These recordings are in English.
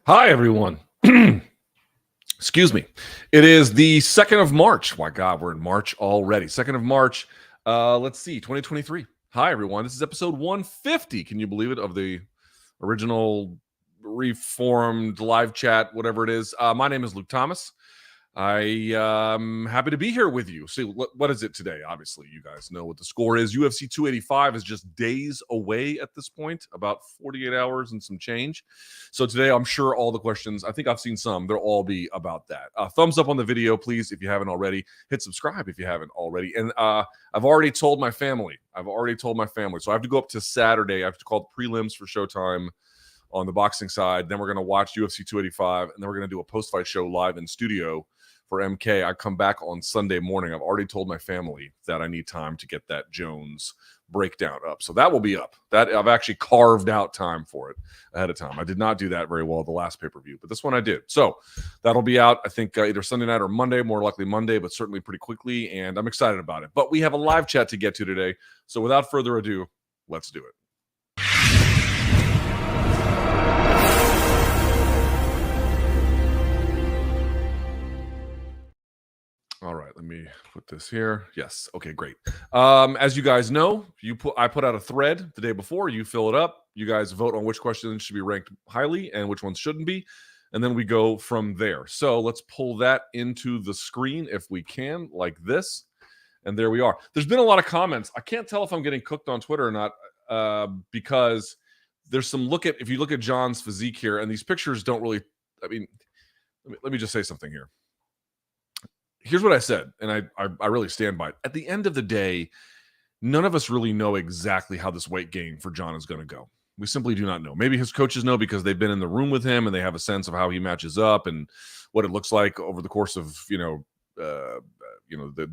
Hi, everyone. Excuse me. It is the 2nd of March. My God, we're in March already. 2nd of March. Let's see, 2023. Hi, everyone. This is episode 150. Can you believe it? Of the original reformed live chat, whatever it is. My name is Luke Thomas. I am happy to be here with you. See, what is it today? Obviously, you guys know what the score is. UFC 285 is just days away at this point, about 48 hours and some change. So today, I'm sure all the questions, I think I've seen some, they'll all be about that. Thumbs up on the video, please, if you haven't already. Hit subscribe if you haven't already. And I've already told my family. So I have to go up to Saturday. I have to call the prelims for Showtime on the boxing side. Then we're going to watch UFC 285, and then we're going to do a post-fight show live in studio for MK. I come back on Sunday morning. I've already told my family that I need time to get that Jones breakdown up. So that will be up. That I've actually carved out time for it ahead of time. I did not do that very well the last pay-per-view, but this one I did. So that'll be out, I think, either Sunday night or Monday, more likely Monday, but certainly pretty quickly, and I'm excited about it. But we have a live chat to get to today. So without further ado, let's do it. All right, let me put this here. Yes, okay, great. As you guys know, I put out a thread the day before. You fill it up. You guys vote on which questions should be ranked highly and which ones shouldn't be, and then we go from there. So let's pull that into the screen if we can, like this, and there we are. There's been a lot of comments. I can't tell if I'm getting cooked on Twitter or not because there's some if you look at Jon's physique here, and these pictures don't really. I mean, let me just say something here. Here's what I said, and I really stand by it. At the end of the day, none of us really know exactly how this weight gain for Jon is going to go. We simply do not know. Maybe his coaches know because they've been in the room with him and they have a sense of how he matches up and what it looks like over the course of the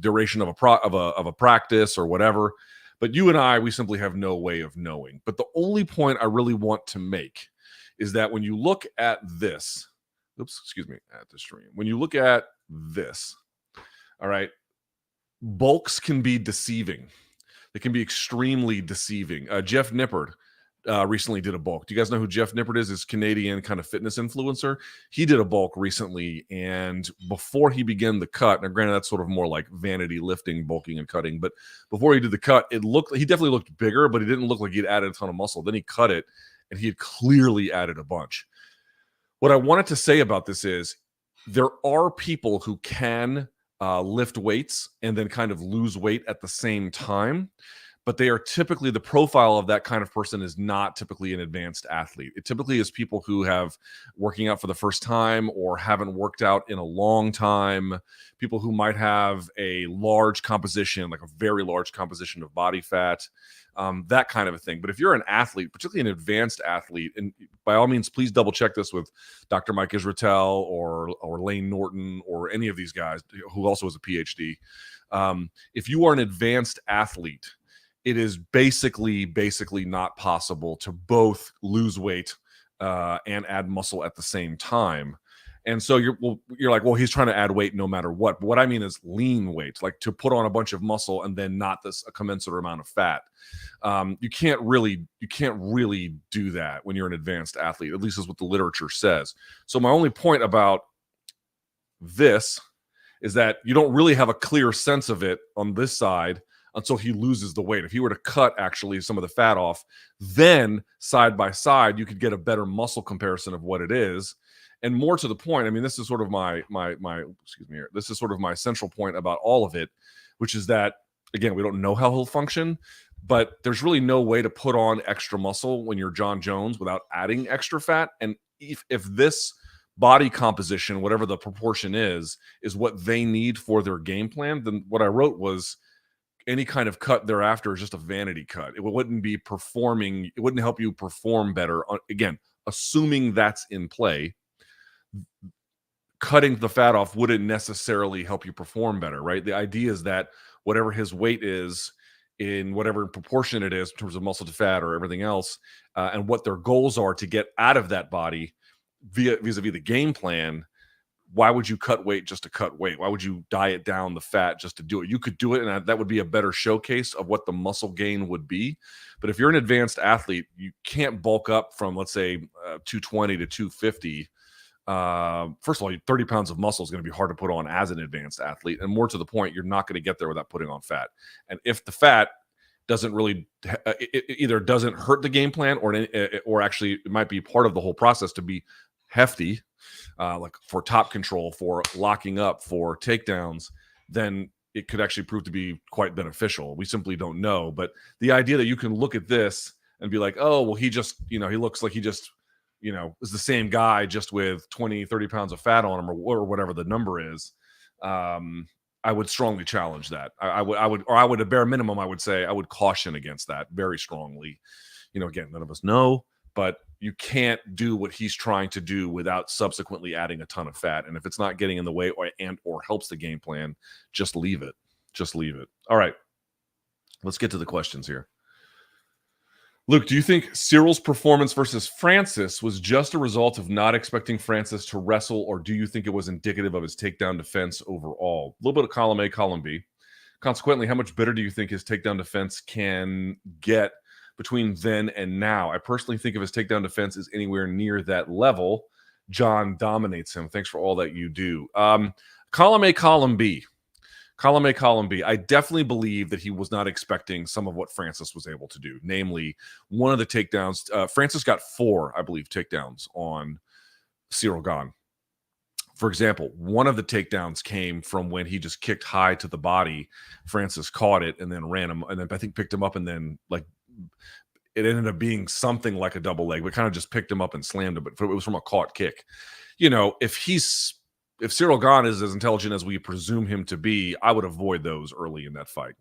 duration of a practice or whatever. But you and I, we simply have no way of knowing. But the only point I really want to make is that when you look at this, at the stream. When you look at this. All right. Bulks can be deceiving. They can be extremely deceiving. Jeff Nippard recently did a bulk. Do you guys know who Jeff Nippard is? This Canadian kind of fitness influencer. He did a bulk recently, and before he began the cut, now granted that's sort of more like vanity lifting, bulking and cutting, but before he did the cut, he definitely looked bigger, but he didn't look like he'd added a ton of muscle. Then he cut it, and he had clearly added a bunch. What I wanted to say about this is there are people who can lift weights and then kind of lose weight at the same time, but they are typically, the profile of that kind of person is not typically an advanced athlete. It typically is people who have working out for the first time or haven't worked out in a long time, people who might have a large composition, like a very large composition of body fat, that kind of a thing. But if you're an athlete, particularly an advanced athlete, and by all means, please double check this with Dr. Mike Israetel or Lane Norton or any of these guys who also has a PhD. If you are an advanced athlete, it is basically not possible to both lose weight and add muscle at the same time. And so you're like, well, he's trying to add weight no matter what. But what I mean is lean weight, like to put on a bunch of muscle and then not a commensurate amount of fat. You can't really do that when you're an advanced athlete. At least is what the literature says. So my only point about this is that you don't really have a clear sense of it on this side until he loses the weight. If he were to cut actually some of the fat off, then side by side, you could get a better muscle comparison of what it is. And more to the point, I mean, this is sort of this is sort of my central point about all of it, which is that, again, we don't know how he'll function, but there's really no way to put on extra muscle when you're Jon Jones without adding extra fat. And if this body composition, whatever the proportion is what they need for their game plan, then what I wrote was any kind of cut thereafter is just a vanity cut. It wouldn't be performing. It wouldn't help you perform better. Again, assuming that's in play, cutting the fat off wouldn't necessarily help you perform better, right? The idea is that whatever his weight is, in whatever proportion it is in terms of muscle to fat or everything else, and what their goals are to get out of that body vis-a-vis the game plan, why would you cut weight just to cut weight? Why would you diet down the fat just to do it? You could do it, and that would be a better showcase of what the muscle gain would be. But if you're an advanced athlete, you can't bulk up from, let's say, 220 to 250 First of all, 30 pounds of muscle is going to be hard to put on as an advanced athlete. And more to the point, you're not going to get there without putting on fat. And if the fat doesn't really, it either doesn't hurt the game plan or actually it might be part of the whole process to be hefty, like for top control, for locking up, for takedowns, then it could actually prove to be quite beneficial. We simply don't know. But the idea that you can look at this and be like, oh, well, he just, he looks like he just, is the same guy just with 20, 30 pounds of fat on him or whatever the number is. I would strongly challenge that. I would at bare minimum, I would say I would caution against that very strongly. Again, none of us know, but you can't do what he's trying to do without subsequently adding a ton of fat. And if it's not getting in the way or helps the game plan, just leave it. Just leave it. All right. Let's get to the questions here. Luke, do you think Cyryl's performance versus Francis was just a result of not expecting Francis to wrestle, or do you think it was indicative of his takedown defense overall? A little bit of column A, column B. Consequently, how much better do you think his takedown defense can get between then and now? I personally think if his takedown defense is anywhere near that level, Jon dominates him. Thanks for all that you do. Column A, column B. Column A, column B. I definitely believe that he was not expecting some of what Francis was able to do. Namely, one of the takedowns. Francis got 4, I believe, takedowns on Ciryl Gane. For example, one of the takedowns came from when he just kicked high to the body. Francis caught it and then ran him, and then I think picked him up, and then it ended up being something like a double leg, but kind of just picked him up and slammed him. But it was from a caught kick. If Ciryl Gane is as intelligent as we presume him to be, I would avoid those early in that fight.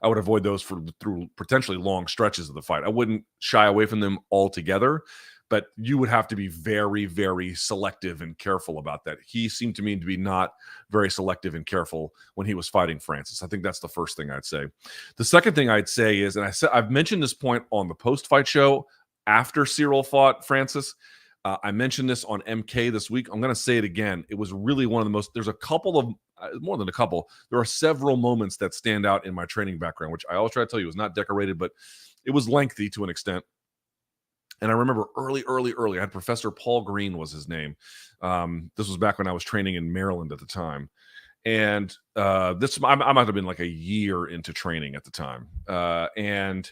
I would avoid those through potentially long stretches of the fight. I wouldn't shy away from them altogether, but you would have to be very, very selective and careful about that. He seemed to me to be not very selective and careful when he was fighting Francis. I think that's the first thing I'd say. The second thing I'd say is, and I've mentioned this point on the post-fight show after Ciryl fought Francis. I mentioned this on MK this week. I'm going to say it again. It was really one of the most, there's a couple of, more than a couple, there are several moments that stand out in my training background, which I always try to tell you was not decorated, but it was lengthy to an extent. And I remember early, I had Professor Paul Green was his name. This was back when I was training in Maryland at the time. And I might have been like a year into training at the time. And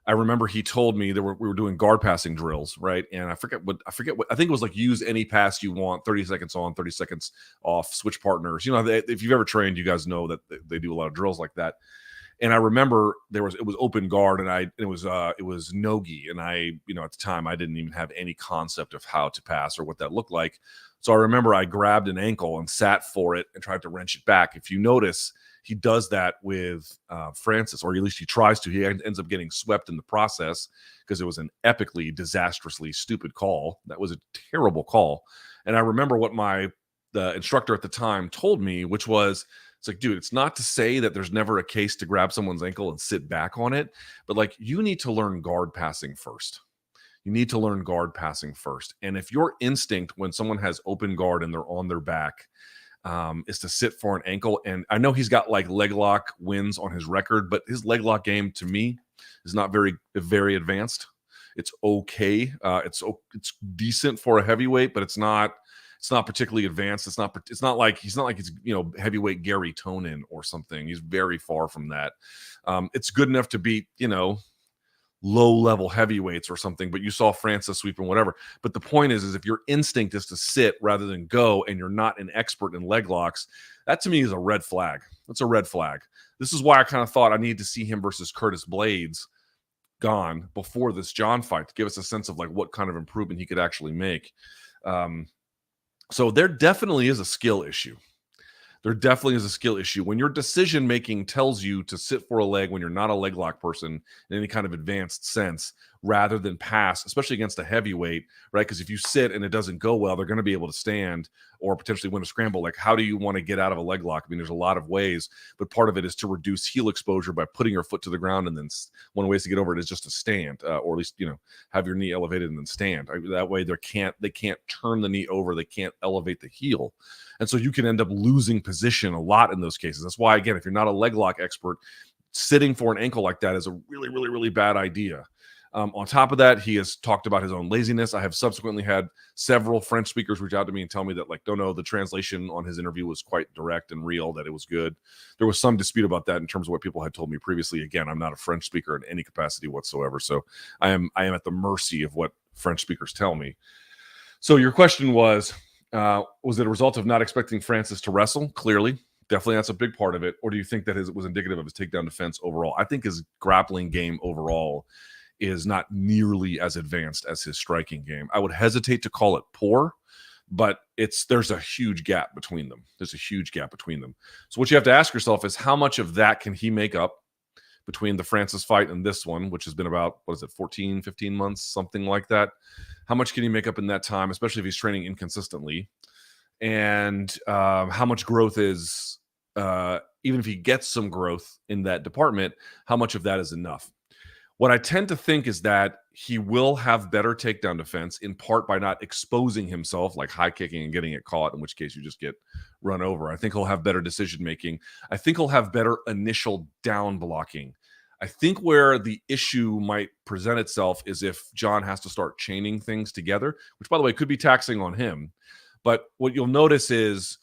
I remember he told me we were doing guard passing drills, right? And I forget what I think it was like, use any pass you want, 30 seconds on, 30 seconds off, switch partners. If you've ever trained, you guys know that they do a lot of drills like that. And I remember it was open guard, and it was no-gi, and at the time I didn't even have any concept of how to pass or what that looked like. So I remember I grabbed an ankle and sat for it and tried to wrench it back. If you notice, he does that with Francis, or at least he tries to. He ends up getting swept in the process because it was an epically, disastrously stupid call. That was a terrible call. And I remember what the instructor at the time told me, which was, it's like, dude, it's not to say that there's never a case to grab someone's ankle and sit back on it, but you need to learn guard passing first. You need to learn guard passing first. And if your instinct when someone has open guard and they're on their back is to sit for an ankle. And I know he's got leg lock wins on his record, but his leg lock game to me is not very, very advanced. It's okay. It's decent for a heavyweight, but it's not particularly advanced. It's not like he's heavyweight Gary Tonin or something. He's very far from that. It's good enough to beat, low-level heavyweights or something, but you saw Francis sweep and whatever. But the point is if your instinct is to sit rather than go, and you're not an expert in leg locks, that to me is a red flag. That's a red flag. This is why I kind of thought I needed to see him versus Curtis Blades Gane before this Jon fight to give us a sense of what kind of improvement he could actually make. So there definitely is a skill issue. There definitely is a skill issue. When your decision making tells you to sit for a leg when you're not a leg lock person in any kind of advanced sense, rather than pass, especially against a heavyweight, right? Because if you sit and it doesn't go well, they're going to be able to stand or potentially win a scramble. How do you want to get out of a leg lock? I mean, there's a lot of ways, but part of it is to reduce heel exposure by putting your foot to the ground, and then one of the ways to get over it is just to stand, or at least have your knee elevated and then stand. That way they can't turn the knee over, they can't elevate the heel, and so you can end up losing position a lot in those cases. That's why, again, if you're not a leg lock expert, sitting for an ankle like that is a really, really, really bad idea. On top of that, he has talked about his own laziness. I have subsequently had several French speakers reach out to me and tell me that, like, no, the translation on his interview was quite direct and real, that it was good. There was some dispute about that in terms of what people had told me previously. Again, I'm not a French speaker in any capacity whatsoever, so I am at the mercy of what French speakers tell me. So your question was it a result of not expecting Francis to wrestle? Clearly. Definitely that's a big part of it. Or do you think that it was indicative of his takedown defense overall? I think his grappling game overall is not nearly as advanced as his striking game. I would hesitate to call it poor, but there's a huge gap between them. There's a huge gap between them. So what you have to ask yourself is how much of that can he make up between the Francis fight and this one, which has been about, 14, 15 months, something like that. How much can he make up in that time, especially if he's training inconsistently? And how much growth is, even if he gets some growth in that department, how much of that is enough? What I tend to think is that he will have better takedown defense, in part by not exposing himself, like high kicking and getting it caught, in which case you just get run over. I think he'll have better decision making. I think he'll have better initial down blocking. I think where the issue might present itself is if Jon has to start chaining things together, which, by the way, could be taxing on him. But what you'll notice is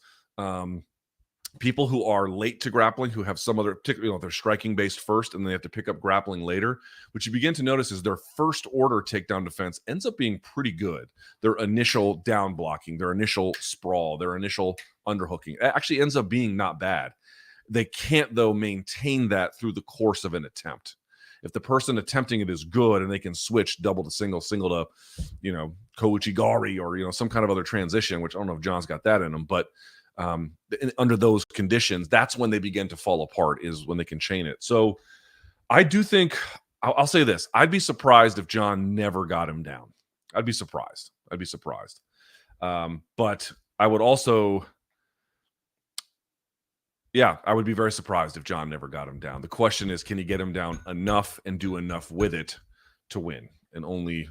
people who are late to grappling, who have some other, particularly, they're striking based first and they have to pick up grappling later, what you begin to notice is their first order takedown defense ends up being pretty good. Their initial down blocking, their initial sprawl, their initial underhooking actually ends up being not bad. They can't, though, maintain that through the course of an attempt. If the person attempting it is good and they can switch double to single to, Kouchigari or, some kind of other transition, which I don't know if Jon's got that in him, but under those conditions, that's when they begin to fall apart, is when they can chain it. So I do think, I'll say this, I'd be surprised if Jon never got him down. I'd be surprised. But I would also, I would be very surprised if Jon never got him down. The question is, can he get him down enough and do enough with it to win? And only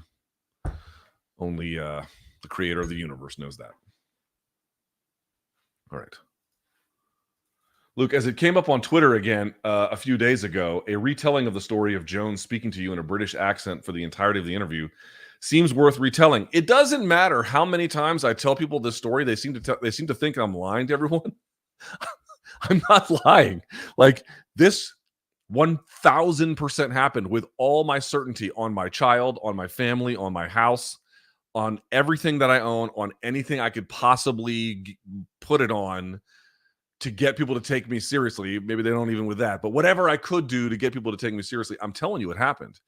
the creator of the universe knows that. All right. Luke, as it came up on Twitter again a few days ago, a retelling of the story of Jones speaking to you in a British accent for the entirety of the interview seems worth retelling. It doesn't matter how many times I tell people this story; they seem to think I'm lying to everyone. I'm not lying. Like, this 1000% happened with all my certainty, on my child, on my family, on my house, on everything that I own, on anything I could possibly put it on to get people to take me seriously. Maybe they don't even with that, but whatever I could do to get people to take me seriously, I'm telling you it happened.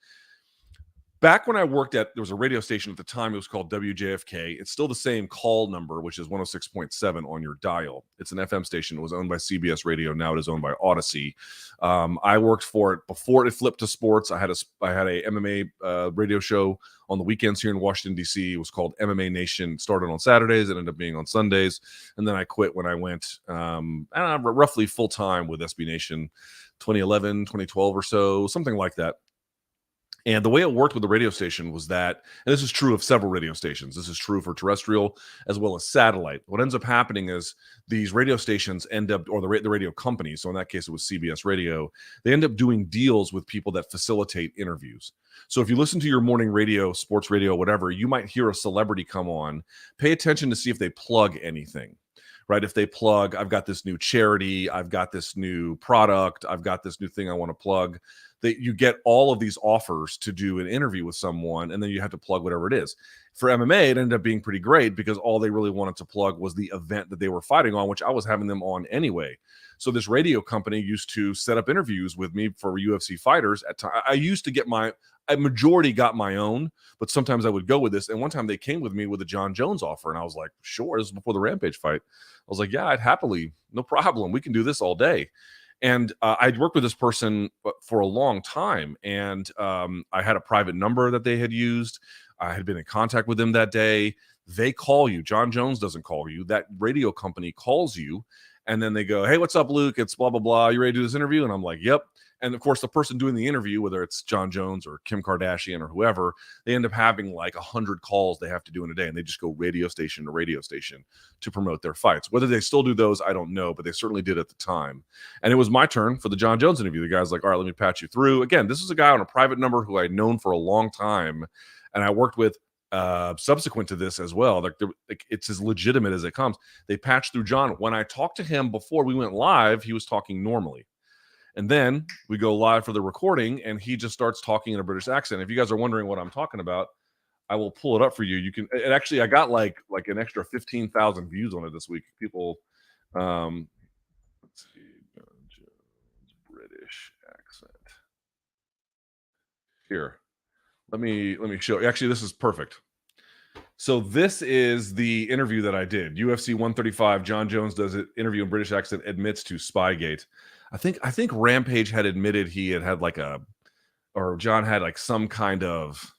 Back when I worked there was a radio station at the time. It was called WJFK. It's still the same call number, which is 106.7 on your dial. It's an FM station. It was owned by CBS Radio. Now it is owned by Odyssey. I worked for it before it flipped to sports. I had a MMA radio show on the weekends here in Washington, D.C. It was called MMA Nation. It started on Saturdays. It ended up being on Sundays. And then I quit when I went roughly full-time with SB Nation 2011, 2012 or so, something like that. And the way it worked with the radio station was that, and this is true of several radio stations, this is true for terrestrial as well as satellite. What ends up happening is these radio stations end up, or the radio companies, so in that case it was CBS Radio, they end up doing deals with people that facilitate interviews. So if you listen to your morning radio, sports radio, whatever, you might hear a celebrity come on. Pay attention to see if they plug anything. Right? If they plug, I've got this new charity, I've got this new product, I've got this new thing I want to plug, that you get all of these offers to do an interview with someone, and then you have to plug whatever it is. For MMA, it ended up being pretty great because all they really wanted to plug was the event that they were fighting on, which I was having them on anyway. So this radio company used to set up interviews with me for UFC fighters. I used to get a majority got my own, but sometimes I would go with this. And one time they came with me with a Jon Jones offer, and I was like, sure, this is before the Rampage fight. I was like, yeah, I'd happily, no problem. We can do this all day. And I'd worked with this person for a long time, and I had a private number that they had used. I had been in contact with them that day. They call you. Jon Jones doesn't call you. That radio company calls you, and then they go, hey, what's up, Luke? It's blah, blah, blah. You ready to do this interview? And I'm like, yep. And of course, the person doing the interview, whether it's Jon Jones or Kim Kardashian or whoever, they end up having like 100 calls they have to do in a day, and they just go radio station to radio station to promote their fights. Whether they still do those, I don't know, but they certainly did at the time. And it was my turn for the Jon Jones interview. The guy's like, all right, let me patch you through. Again, this is a guy on a private number who I'd known for a long time, and I worked with subsequent to this as well. Like, it's as legitimate as it comes. They patched through Jon. When I talked to him before we went live, he was talking normally. And then we go live for the recording, and he just starts talking in a British accent. If you guys are wondering what I'm talking about, I will pull it up for you. You can, and actually, I got like an extra 15,000 views on it this week. People, let's see, British accent. Here, let me show you. Actually, this is perfect. So this is the interview that I did. UFC 135. Jon Jones does an interview in British accent, admits to Spygate. I think Rampage had admitted he had like or Jon had like some kind of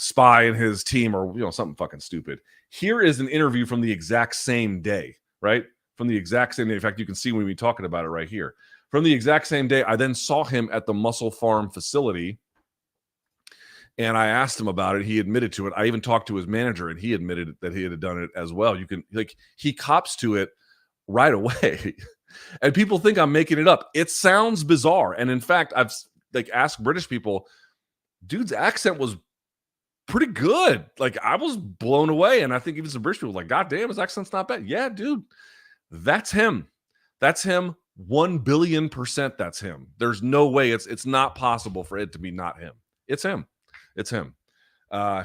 spy in his team, or something fucking stupid. Here is an interview from the exact same day, right? From the exact same day. In fact, you can see when we're talking about it right here. From the exact same day, I then saw him at the Muscle Farm facility, and I asked him about it. He admitted to it. I even talked to his manager, and he admitted that he had done it as well. You can, like, he cops to it right away. And people think I'm making it up. It sounds bizarre. And in fact, I've like asked British people, dude's accent was pretty good. Like, I was blown away. And I think even some British people were like, God damn, his accent's not bad. Yeah, dude, that's him. That's him. 1,000,000,000%. That's him. There's no way. It's not possible for it to be not him. It's him. It's him.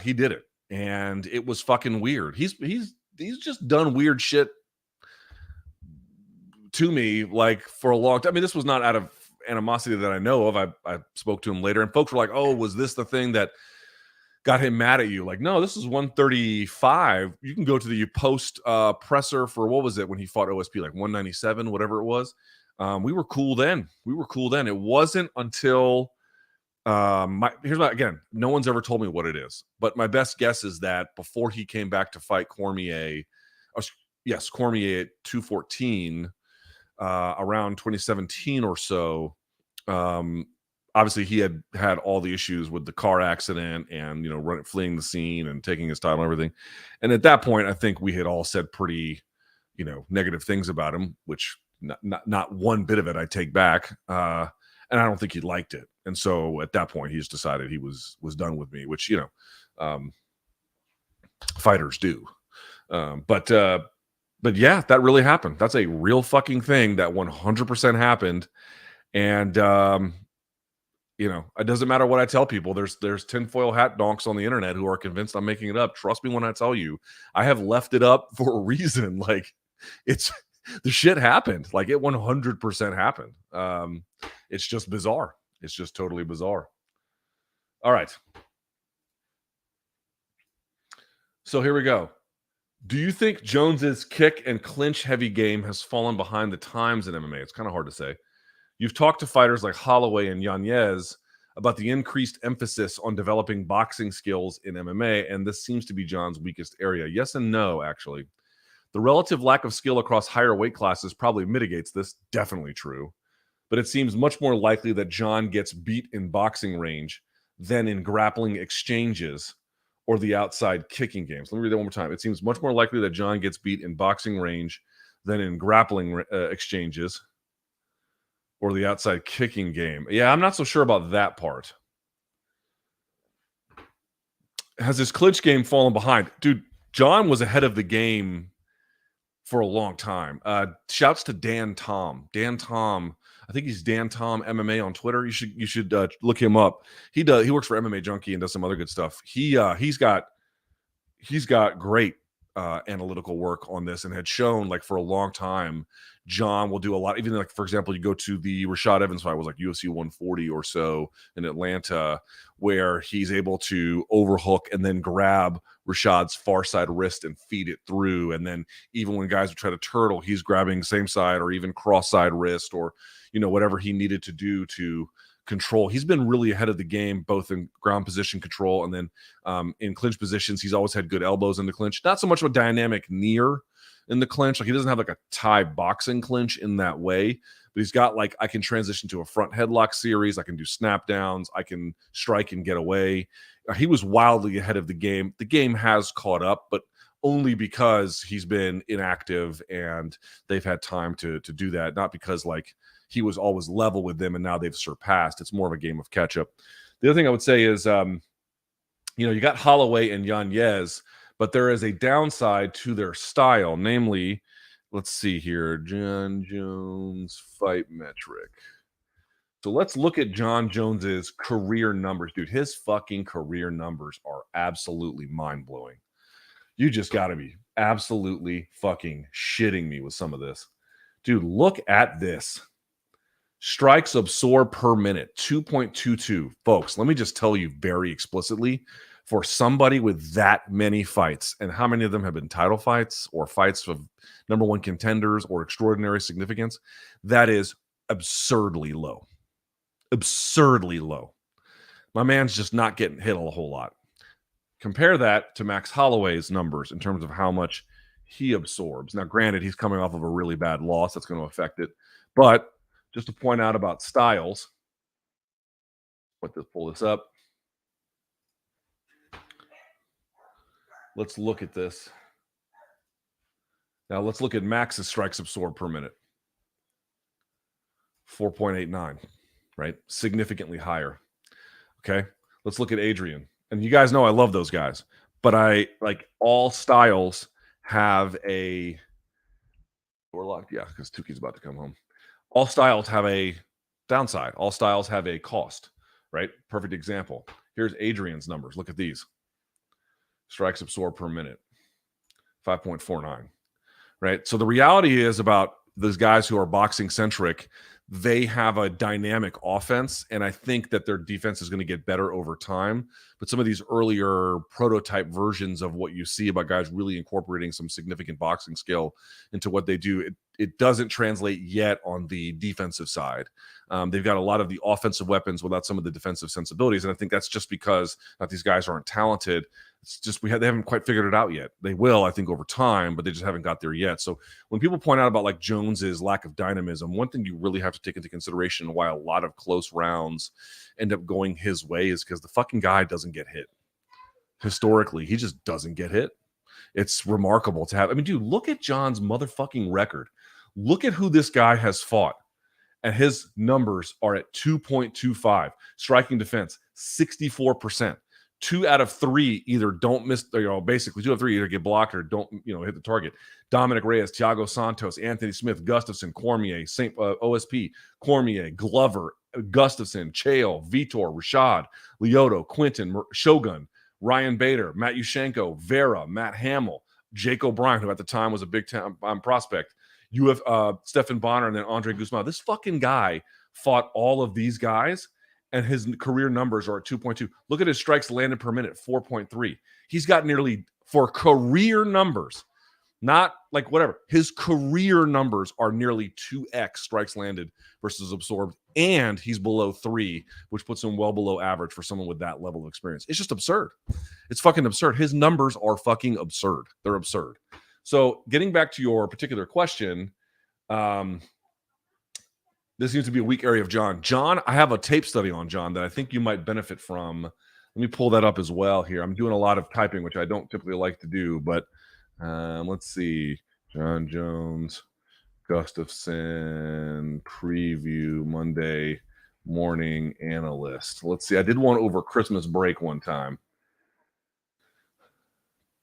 He did it. And it was fucking weird. He's just done weird shit to me, like, for a long time. I mean, this was not out of animosity that I know of. I spoke to him later, and folks were like, oh, was this the thing that got him mad at you? Like, no, this is 135. You can go to the post presser for, what was it, when he fought OSP, like 197, whatever it was. We were cool then. It wasn't until again, no one's ever told me what it is, but my best guess is that before he came back to fight Cormier, Cormier at 214, around 2017 or so, obviously he had all the issues with the car accident and fleeing the scene and taking his title and everything. And at that point, I think we had all said pretty negative things about him, which not one bit of it I take back. And I don't think he liked it. And so at that point, he just decided he was done with me, which fighters do. But yeah, that really happened. That's a real fucking thing that 100% happened. And, it doesn't matter what I tell people. There's tinfoil hat donks on the internet who are convinced I'm making it up. Trust me when I tell you, I have left it up for a reason. Like, the shit happened. Like, it 100% happened. It's just bizarre. It's just totally bizarre. All right. So here we go. Do you think Jones's kick and clinch heavy game has fallen behind the times in MMA? It's kind of hard to say. You've talked to fighters like Holloway and Yanez about the increased emphasis on developing boxing skills in MMA, and this seems to be Jon's weakest area. Yes and no, actually. The relative lack of skill across higher weight classes probably mitigates this. Definitely true. But it seems much more likely that Jon gets beat in boxing range than in grappling exchanges or the outside kicking games. Let me read that one more time. It seems much more likely that Jon gets beat in boxing range than in grappling exchanges or the outside kicking game. Yeah, I'm not so sure about that part. Has his clinch game fallen behind? Dude, Jon was ahead of the game for a long time. Shouts to Dan Tom. Dan Tom, I think he's Dan Tom MMA on Twitter. You should look him up. He works for MMA Junkie and does some other good stuff. He's got great analytical work on this, and had shown, like, for a long time, Jon will do a lot. Even, like, for example, you go to the Rashad Evans fight, was like UFC 140 or so in Atlanta, where he's able to overhook and then grab Rashad's far side wrist and feed it through. And then even when guys would try to turtle, he's grabbing same side or even cross side wrist, or whatever he needed to do to control. He's been really ahead of the game, both in ground position control and then in clinch positions. He's always had good elbows in the clinch. Not so much of a dynamic near in the clinch. Like he doesn't have like a Thai boxing clinch in that way, but he's got like, I can transition to a front headlock series. I can do snap downs. I can strike and get away. He was wildly ahead of the game. The game has caught up, but only because he's been inactive and they've had time to do that. Not because like he was always level with them and now they've surpassed. It's more of a game of catch up. The other thing I would say is, you got Holloway and Yanez, but there is a downside to their style. Namely, let's see here, Jon Jones fight metric. So let's look at Jon Jones's career numbers, dude. His fucking career numbers are absolutely mind-blowing. You just got to be absolutely fucking shitting me with some of this. Dude, look at this. Strikes absorbed per minute, 2.22. Folks, let me just tell you very explicitly, for somebody with that many fights, and how many of them have been title fights or fights of number one contenders or extraordinary significance, that is absurdly low. Absurdly low. My man's just not getting hit a whole lot. Compare that to Max Holloway's numbers in terms of how much he absorbs. Now, granted, he's coming off of a really bad loss. That's going to affect it. But just to point out about styles, let's pull this up. Let's look at this. Now, let's look at Max's strikes absorbed per minute. 4.89, right? Significantly higher. Okay. Let's look at Adrian. And you guys know I love those guys, but I like all styles have a Warlock. Yeah, because Tuki's about to come home. All styles have a downside. All styles have a cost, right? Perfect example. Here's Adrian's numbers. Look at these. Strikes absorbed per minute, 5.49, right? So the reality is about those guys who are boxing centric, they have a dynamic offense, and I think that their defense is going to get better over time. But some of these earlier prototype versions of what you see about guys really incorporating some significant boxing skill into what they do, it doesn't translate yet on the defensive side. They've got a lot of the offensive weapons without some of the defensive sensibilities, and I think that's just because not these guys aren't talented. It's just they haven't quite figured it out yet. They will, I think, over time, but they just haven't got there yet. So when people point out about like Jones's lack of dynamism, one thing you really have to take into consideration why a lot of close rounds end up going his way is because the fucking guy doesn't get hit. Historically, he just doesn't get hit. It's remarkable to have. I mean, dude, look at Jon's motherfucking record. Look at who this guy has fought. And his numbers are at 2.25. Striking defense, 64%. 2 out of 3 either don't miss, basically 2 out of 3 either get blocked or don't, hit the target. Dominic Reyes, Thiago Santos, Anthony Smith, Gustafsson, Cormier, OSP, Cormier, Glover, Gustafsson, Chael, Vitor, Rashad, Lyoto, Quinton, Shogun, Ryan Bader, Matt Yushchenko, Vera, Matt Hamill, Jake O'Brien, who at the time was a big time prospect. You have Stephan Bonner and then Andre Guzman. This fucking guy fought all of these guys, and his career numbers are at 2.2. Look at his strikes landed per minute, 4.3. He's got nearly, for career numbers, not like whatever, his career numbers are nearly 2x strikes landed versus absorbed, and he's below 3, which puts him well below average for someone with that level of experience. It's just absurd. It's fucking absurd. His numbers are fucking absurd. They're absurd. So getting back to your particular question, this seems to be a weak area of Jon. Jon, I have a tape study on Jon that I think you might benefit from. Let me pull that up as well here. I'm doing a lot of typing, which I don't typically like to do, but let's see. Jon Jones, Gustafsson, preview, Monday morning analyst. Let's see. I did one over Christmas break one time.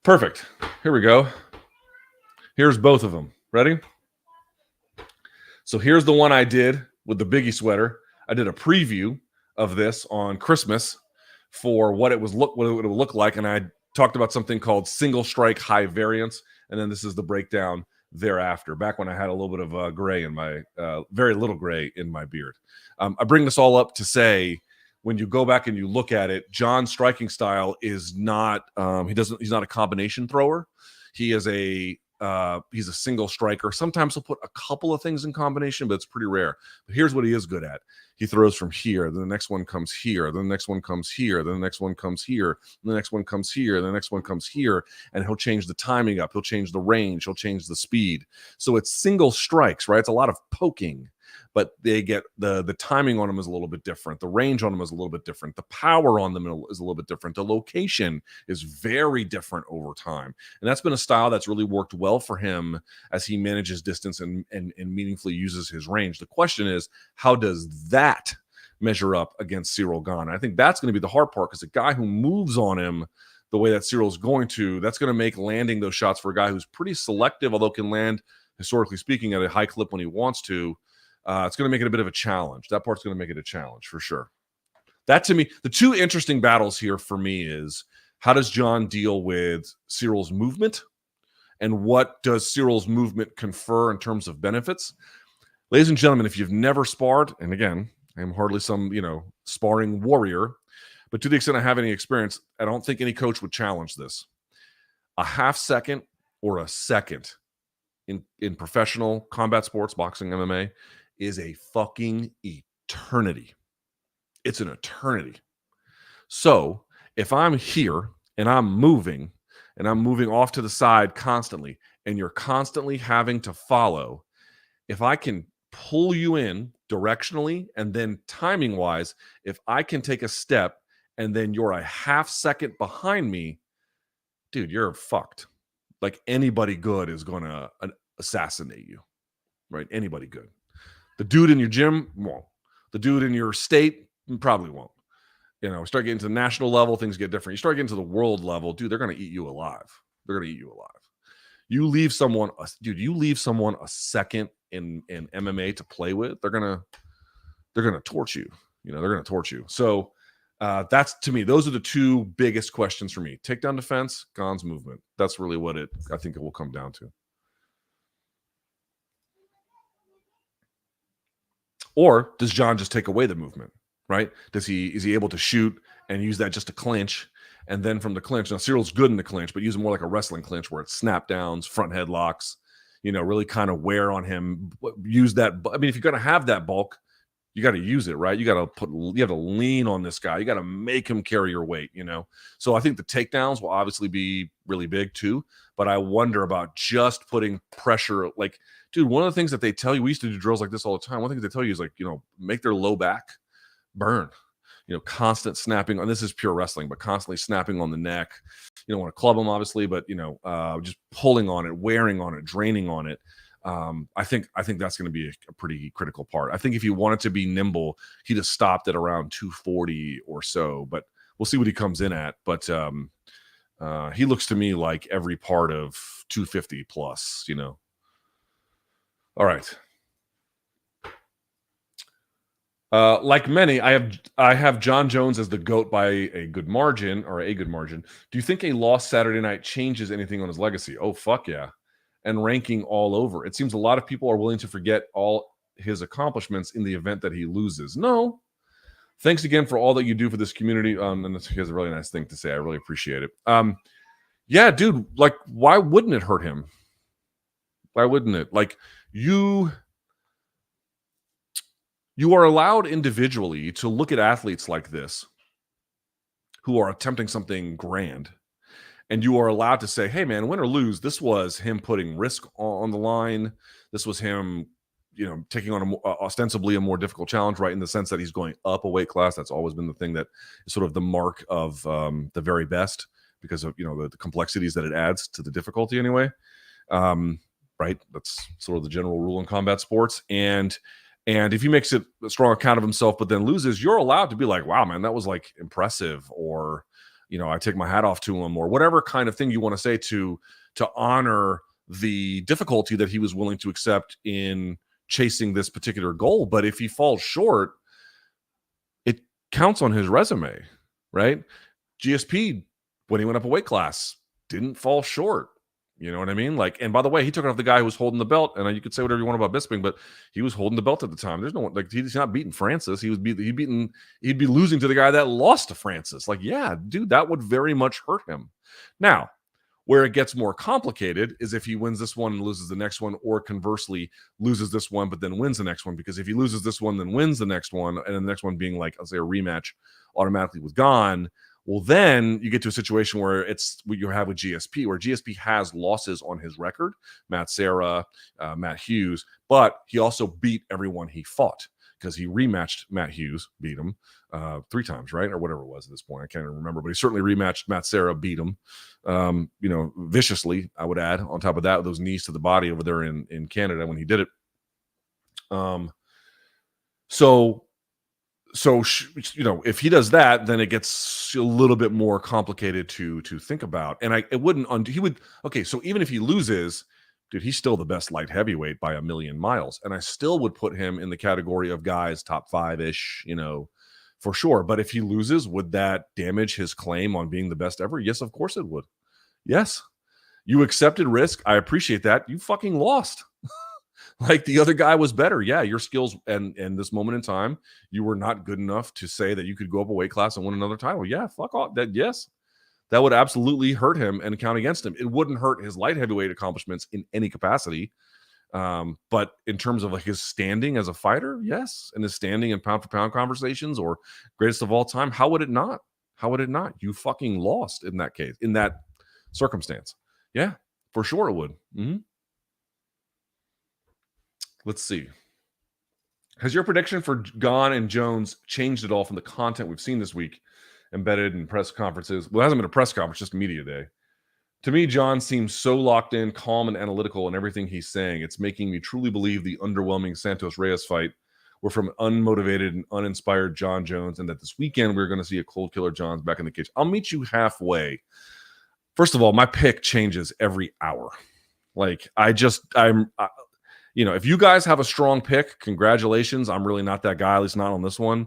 Perfect. Here we go. Here's both of them. Ready? So here's the one I did with the Biggie sweater. I did a preview of this on Christmas for what it would look like, and I talked about something called single strike high variance, and then this is the breakdown thereafter. Back when I had a little bit of gray in my, very little gray in my beard. I bring this all up to say, when you go back and you look at it, Jon's striking style is not. He's not a combination thrower. He is a He's a single striker. Sometimes he'll put a couple of things in combination, but it's pretty rare. But here's what he is good at. He throws from here. Then the next one comes here. Then the next one comes here. Then the next one comes here. Then the next one comes here. Then the next one comes here. And he'll change the timing up. He'll change the range. He'll change the speed. So it's single strikes, right? It's a lot of poking. But they get the timing on them is a little bit different. The range on them is a little bit different. The power on them is a little bit different. The location is very different over time. And that's been a style that's really worked well for him as he manages distance and meaningfully uses his range. The question is, how does that measure up against Ciryl Gane? I think that's going to be the hard part, because a guy who moves on him the way that Cyryl's going to, that's going to make landing those shots for a guy who's pretty selective, although can land, historically speaking, at a high clip when he wants to. It's going to make it a bit of a challenge. That part's going to make it a challenge for sure. That, to me, the two interesting battles here for me is, how does Jon deal with Cyryl's movement, and what does Cyryl's movement confer in terms of benefits? Ladies and gentlemen, if you've never sparred, and again, I'm hardly some, sparring warrior, but to the extent I have any experience, I don't think any coach would challenge this. A half second or a second in professional combat sports, boxing, MMA, is a fucking eternity. It's an eternity. So if I'm here and I'm moving off to the side constantly, and you're constantly having to follow, if I can pull you in directionally and then timing wise, if I can take a step and then you're a half second behind me, dude, you're fucked. Like, anybody good is going to assassinate you, right? Anybody good. The dude in your gym won't. The dude in your state probably won't. Start getting to the national level, things get different. You start getting to the world level, dude, they're going to eat you alive. They're going to eat you alive. You leave someone a second in MMA to play with, they're going to torch you. They're going to torch you. So that's, to me, those are the two biggest questions for me. Takedown defense, Gane's movement. That's really what I think it will come down to. Or does Jon just take away the movement, right? Is he able to shoot and use that just to clinch? And then from the clinch, now Cyryl's good in the clinch, but use it more like a wrestling clinch where it's snap downs, front headlocks, really kind of wear on him. Use that. I mean, if you're going to have that bulk, you got to use it, right? You have to lean on this guy. You got to make him carry your weight, So I think the takedowns will obviously be really big too, but I wonder about just putting pressure. Like, dude, one of the things that they tell you, we used to do drills like this all the time. One thing they tell you is, like, make their low back burn, constant snapping. And this is pure wrestling, but constantly snapping on the neck. You don't want to club them, obviously, but, just pulling on it, wearing on it, draining on it. I think that's going to be a pretty critical part. I think if he wanted to be nimble, he'd have stopped at around 240 or so, but we'll see what he comes in at. But he looks to me like every part of 250 plus, All right. Like many, I have Jon Jones as the GOAT by a good margin. Do you think a loss Saturday night changes anything on his legacy? Oh, fuck yeah. And ranking all over. It seems a lot of people are willing to forget all his accomplishments in the event that he loses. No. Thanks again for all that you do for this community. And he has a really nice thing to say. I really appreciate it. Yeah, dude, like, why wouldn't it hurt him? Why wouldn't it? Like, you are allowed individually to look at athletes like this who are attempting something grand, and you are allowed to say, hey, man, win or lose, this was him putting risk on the line. This was him, taking on ostensibly a more difficult challenge, right, in the sense that he's going up a weight class. That's always been the thing that is sort of the mark of the very best, because of, the complexities that it adds to the difficulty anyway. Right? That's sort of the general rule in combat sports. And if he makes it a strong account of himself, but then loses, you're allowed to be like, wow, man, that was like impressive. Or, I take my hat off to him, or whatever kind of thing you want to say to honor the difficulty that he was willing to accept in chasing this particular goal. But if he falls short, it counts on his resume, right? GSP, when he went up a weight class, didn't fall short. You know what I mean? Like, and by the way, he took it off the guy who was holding the belt. And you could say whatever you want about Bisping, but he was holding the belt at the time. There's no one, like, he's not beating Francis. He'd be losing to the guy that lost to Francis. Like, yeah, dude, that would very much hurt him. Now, Where it gets more complicated is if he wins this one and loses the next one, or conversely loses this one but then wins the next one. Because if he loses this one then wins the next one, and the next one being like, I'll say, a rematch automatically with Gane, well, then you get to a situation where it's what you have with GSP, where GSP has losses on his record, Matt Serra, Matt Hughes, but he also beat everyone he fought, because he rematched Matt Hughes, beat him 3 times, right? Or whatever it was at this point. I can't even remember, but he certainly rematched Matt Serra, beat him, viciously, I would add, on top of that, with those knees to the body over there in Canada when he did it. If he does that, then it gets a little bit more complicated to think about. And so even if he loses, dude, he's still the best light heavyweight by a million miles. And I still would put him in the category of guys top 5-ish, for sure. But if he loses, would that damage his claim on being the best ever? Yes, of course it would. Yes. You accepted risk. I appreciate that. You fucking lost. Like, the other guy was better. Yeah, your skills and this moment in time, you were not good enough to say that you could go up a weight class and win another title. Yeah, fuck off. That would absolutely hurt him and count against him. It wouldn't hurt his light heavyweight accomplishments in any capacity. But in terms of like his standing as a fighter, yes. And his standing in pound for pound conversations or greatest of all time, how would it not? How would it not? You fucking lost in that case, in that circumstance. Yeah, for sure it would. Mm-hmm. Let's see. Has your prediction for Gane and Jones changed at all from the content we've seen this week, embedded in press conferences? Well, it hasn't been a press conference, just media day. To me, Jon seems so locked in, calm, and analytical in everything he's saying. It's making me truly believe the underwhelming Santos Reyes fight were from unmotivated and uninspired Jon Jones, and that this weekend we're going to see a cold killer Jones back in the cage. I'll meet you halfway. First of all, my pick changes every hour. Like, if you guys have a strong pick, congratulations. I'm really not that guy, at least not on this one.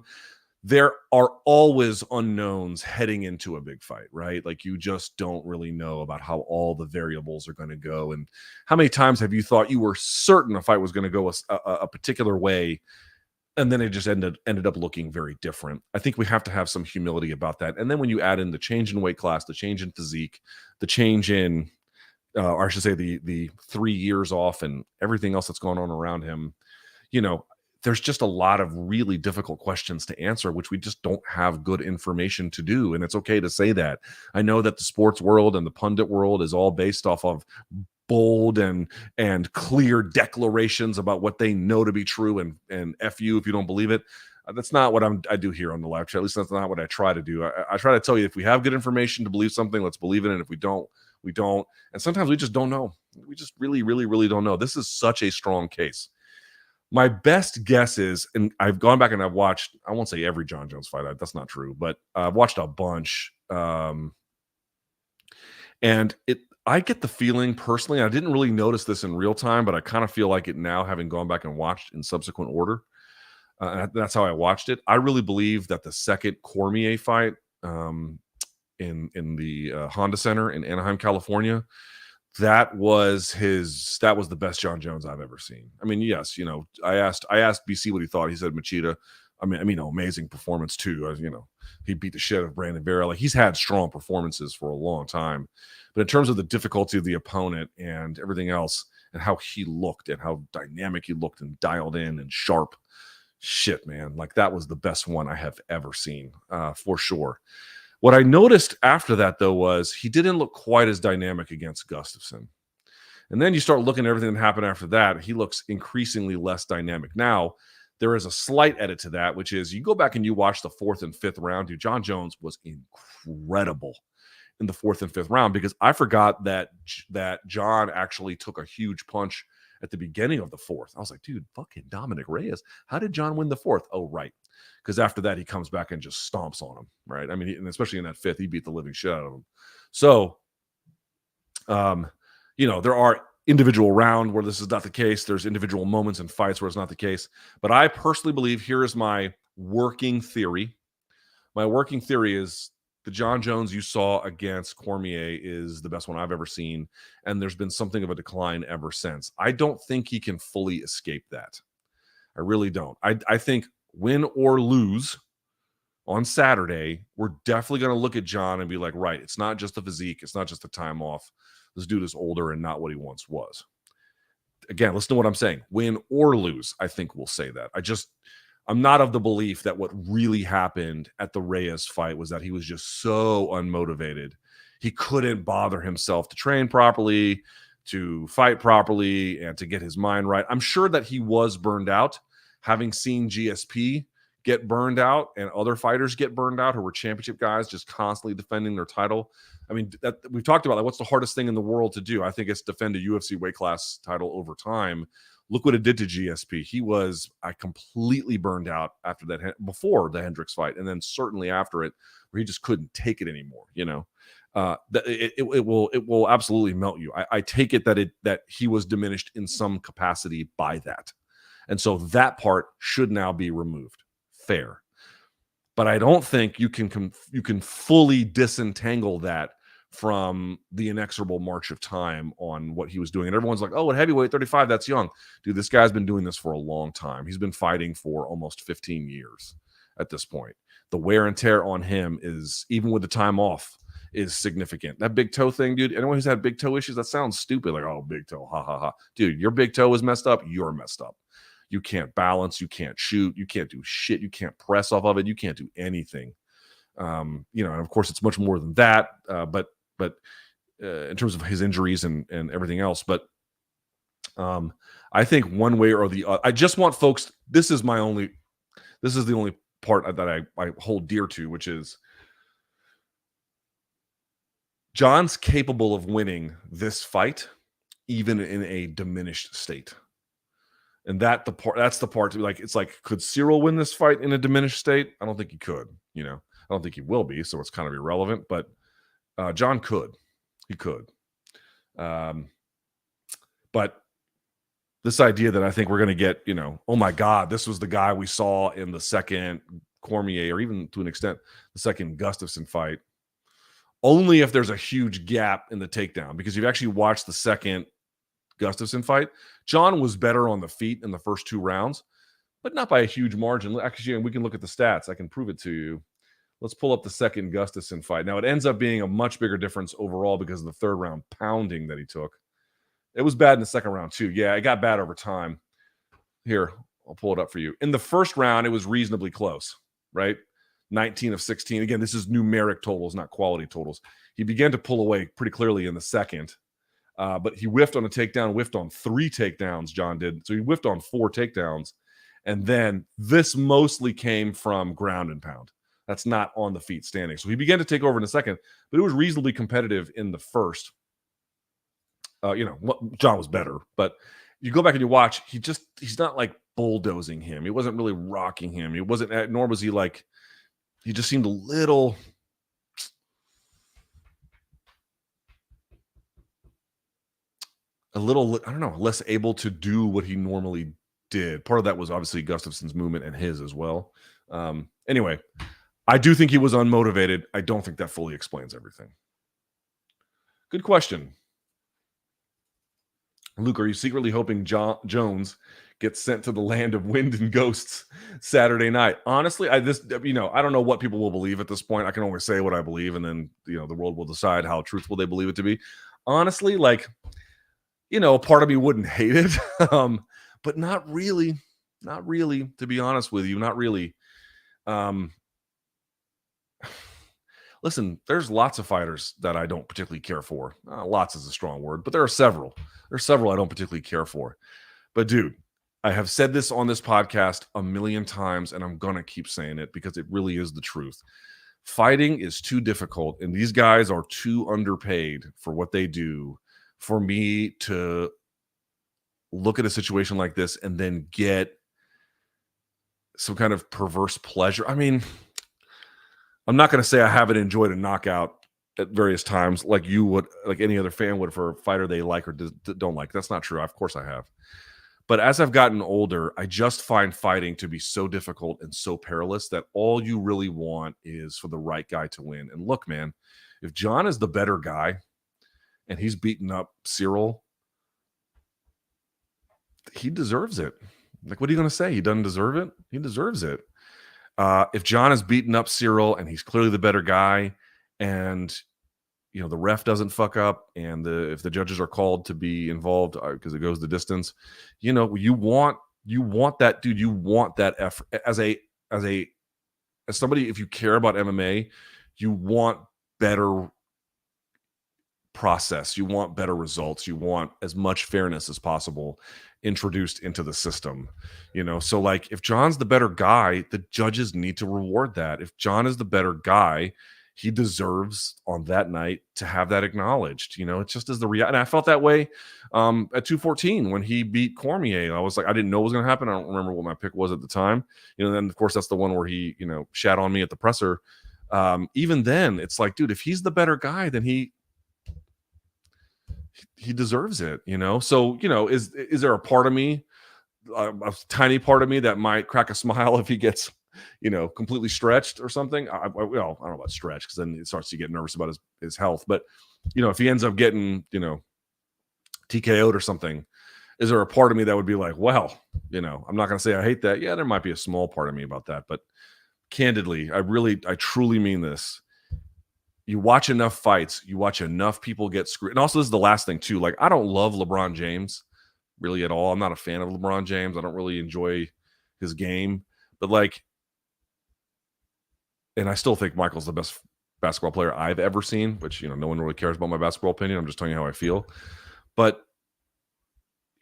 There are always unknowns heading into a big fight, right? Like, you just don't really know about how all the variables are going to go. And how many times have you thought you were certain a fight was going to go a particular way, and then it just ended up looking very different? I think we have to have some humility about that. And then when you add in the change in weight class, the change in physique, the change in or I should say the 3 years off and everything else that's going on around him, there's just a lot of really difficult questions to answer, which we just don't have good information to do. And it's okay to say that. I know that the sports world and the pundit world is all based off of bold and clear declarations about what they know to be true, and F you if you don't believe it. That's not what I do here on the live chat. At least that's not what I try to do. I try to tell you, if we have good information to believe something, let's believe it. And if we don't, we don't. And sometimes we just don't know. We just really, really, really don't know. This is such a strong case. My best guess is, and I've gone back and I've watched, I won't say every Jon Jones fight. That's not true, but I've watched a bunch. And I get the feeling personally, I didn't really notice this in real time, but I kind of feel like it now, having gone back and watched in subsequent order. That's how I watched it. I really believe that the second Cormier fight, in the Honda Center in Anaheim, California, that was the best Jon Jones I've ever seen. I mean, yes, I asked BC what he thought. He said Machida. I mean, amazing performance too. He beat the shit out of Brandon Vera. Like, he's had strong performances for a long time, but in terms of the difficulty of the opponent and everything else, and how he looked and how dynamic he looked and dialed in and sharp, shit, man, like, that was the best one I have ever seen, for sure. What I noticed after that, though, was he didn't look quite as dynamic against Gustafsson. And then you start looking at everything that happened after that, he looks increasingly less dynamic. Now, there is a slight edit to that, which is, you go back and you watch the 4th and 5th round, dude, Jon Jones was incredible in the 4th and 5th round, because I forgot that Jon actually took a huge punch at the beginning of the 4th. I was like, dude, fucking Dominic Reyes. How did Jon win the 4th? Oh, right. Because after that, he comes back and just stomps on him, right? I mean, and especially in that 5th, he beat the living shit out of him. So, there are individual round where this is not the case. There's individual moments in fights where it's not the case. But I personally believe, here is my working theory. My working theory is the Jon Jones you saw against Cormier is the best one I've ever seen. And there's been something of a decline ever since. I don't think he can fully escape that. I really don't. I think, win or lose, on Saturday, we're definitely going to look at Jon and be like, right, it's not just the physique. It's not just the time off. This dude is older and not what he once was. Again, listen to what I'm saying. Win or lose, I think we'll say that. I'm not of the belief that what really happened at the Reyes fight was that he was just so unmotivated. He couldn't bother himself to train properly, to fight properly, and to get his mind right. I'm sure that he was burned out, having seen GSP get burned out and other fighters get burned out who were championship guys just constantly defending their title. I mean, that we've talked about, like, what's the hardest thing in the world to do? I think it's defend a UFC weight class title over time. Look what it did to GSP. He was completely burned out after that, before the Hendricks fight, and then certainly after it, where he just couldn't take it anymore. It will absolutely melt you. I take it that he was diminished in some capacity by that, and so that part should now be removed. Fair. But I don't think you can fully disentangle that from the inexorable march of time on what he was doing. And everyone's like, oh, at heavyweight 35, that's young. Dude, this guy's been doing this for a long time. He's been fighting for almost 15 years at this point. The wear and tear on him is, even with the time off, is significant. That big toe thing, dude, anyone who's had big toe issues, that sounds stupid. Like, oh, big toe, ha, ha, ha. Dude, your big toe is messed up. You're messed up. You can't balance. You can't shoot. You can't do shit. You can't press off of it. You can't do anything. And of course, it's much more than that. But in terms of his injuries and everything else. But I think one way or the other, I just want folks, this is the only part that I hold dear to, which is Jon's capable of winning this fight, even in a diminished state. And that's the part to be like, it's like, could Ciryl win this fight in a diminished state? I don't think he could, I don't think he will be. So it's kind of irrelevant, but Jon could. He could. But this idea that I think we're going to get, oh my God, this was the guy we saw in the second Cormier, or even to an extent, the second Gustafsson fight, only if there's a huge gap in the takedown. Because you've actually watched the second Gustafsson fight, Jon was better on the feet in the first 2 rounds, but not by a huge margin. Actually, we can look at the stats. I can prove it to you. Let's pull up the second Gustafsson fight. Now, it ends up being a much bigger difference overall because of the 3rd round pounding that he took. It was bad in the 2nd round too. Yeah, it got bad over time. Here, I'll pull it up for you. In the 1st round, it was reasonably close, right? 19 of 16. Again, this is numeric totals, not quality totals. He began to pull away pretty clearly in the 2nd. But he whiffed on a takedown, whiffed on 3 takedowns, Jon did. So he whiffed on 4 takedowns. And then this mostly came from ground and pound. That's not on the feet standing. So he began to take over in the 2nd, but it was reasonably competitive in the 1st. Jon was better. But you go back and you watch, he's not like bulldozing him. He wasn't really rocking him. He wasn't, nor was he like, he just seemed a little... I don't know, less able to do what he normally did. Part of that was obviously Gustafsson's movement and his as well. Anyway, I do think he was unmotivated. I don't think that fully explains everything. Good question. Luke, are you secretly hoping Jones gets sent to the land of wind and ghosts Saturday night? Honestly, I don't know what people will believe at this point. I can only say what I believe, and then the world will decide how truthful they believe it to be. Honestly, like, a part of me wouldn't hate it, but not really, to be honest with you, not really. Listen, there's lots of fighters that I don't particularly care for. Lots is a strong word, but there are several. There's several I don't particularly care for. But dude, I have said this on this podcast a million times, and I'm going to keep saying it because it really is the truth. Fighting is too difficult, and these guys are too underpaid for what they do for me to look at a situation like this and then get some kind of perverse pleasure. I mean, I'm not going to say I haven't enjoyed a knockout at various times like you would, like any other fan would, for a fighter they like or don't like. That's not true. Of course I have. But as I've gotten older, I just find fighting to be so difficult and so perilous that all you really want is for the right guy to win. And look, man, if Jon is the better guy and he's beaten up Ciryl, he deserves it. Like, what are you going to say? He doesn't deserve it? He deserves it. If Jon is beating up Ciryl and he's clearly the better guy, and the ref doesn't fuck up, and if the judges are called to be involved because it goes the distance, you want that, dude. You want that effort as somebody. If you care about MMA, you want better process. You want better results. You want as much fairness as possible introduced into the system. So like, if Jon's the better guy, the judges need to reward that. If Jon is the better guy, he deserves on that night to have that acknowledged. It just is the reality. And I felt that way at 214 when he beat Cormier. I was like, I didn't know what was going to happen. I don't remember what my pick was at the time. Then of course that's the one where he, shat on me at the presser. Even then, it's like, dude, if he's the better guy, then he deserves it. So is there a part of me, a tiny part of me, that might crack a smile if he gets completely stretched or something? I don't know about stretch, because then it starts to get nervous about his health. But if he ends up getting TKO'd or something, is there a part of me that would be like, well, I'm not going to say I hate that. Yeah, there might be a small part of me about that, but candidly, I truly mean this. You watch enough fights, you watch enough people get screwed. And also, this is the last thing too. Like, I don't love LeBron James really at all. I'm not a fan of LeBron James. I don't really enjoy his game, but like, and I still think Michael's the best basketball player I've ever seen, which, no one really cares about my basketball opinion. I'm just telling you how I feel. But,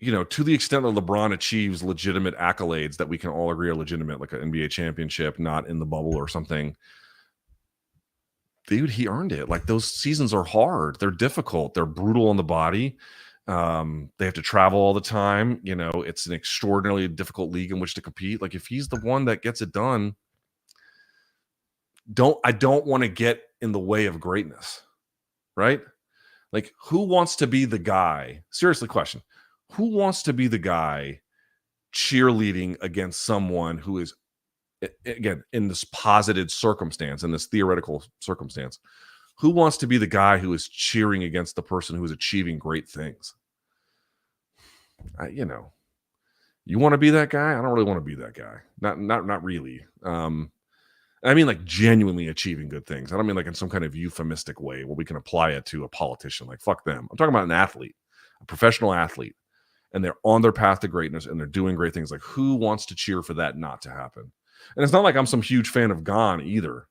to the extent that LeBron achieves legitimate accolades that we can all agree are legitimate, like an NBA championship, not in the bubble or something, dude, he earned it. Like, those seasons are hard. They're difficult. They're brutal on the body. They have to travel all the time. It's an extraordinarily difficult league in which to compete. Like, if he's the one that gets it done, I don't want to get in the way of greatness, right? Like, who wants to be the guy? Seriously, question. Who wants to be the guy cheerleading against someone who is, again, in this posited circumstance, in this theoretical circumstance? Who wants to be the guy who is cheering against the person who is achieving great things? You want to be that guy? I don't really want to be that guy. Not really. I mean, like, genuinely achieving good things. I don't mean like in some kind of euphemistic way where we can apply it to a politician. Like, fuck them. I'm talking about an athlete, a professional athlete, and they're on their path to greatness and they're doing great things. Like, who wants to cheer for that not to happen? And it's not like I'm some huge fan of Gane either.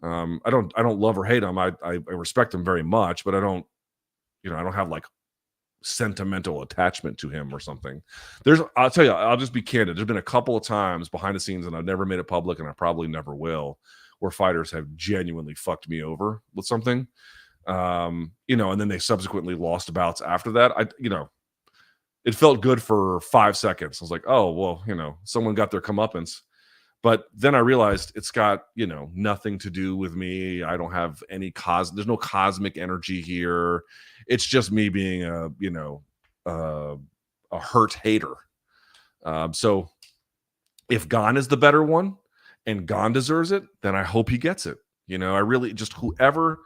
I don't love or hate him. I respect him very much, but I don't have like sentimental attachment to him or something. I'll tell you, I'll just be candid. There's been a couple of times behind the scenes, and I've never made it public, and I probably never will, where fighters have genuinely fucked me over with something. And then they subsequently lost bouts after that. It felt good for 5 seconds. I was like, oh, well, someone got their comeuppance. But then I realized it's got, nothing to do with me. I don't have any there's no cosmic energy here. It's just me being a hurt hater. So if Gane is the better one and Gane deserves it, then I hope he gets it. I really just whoever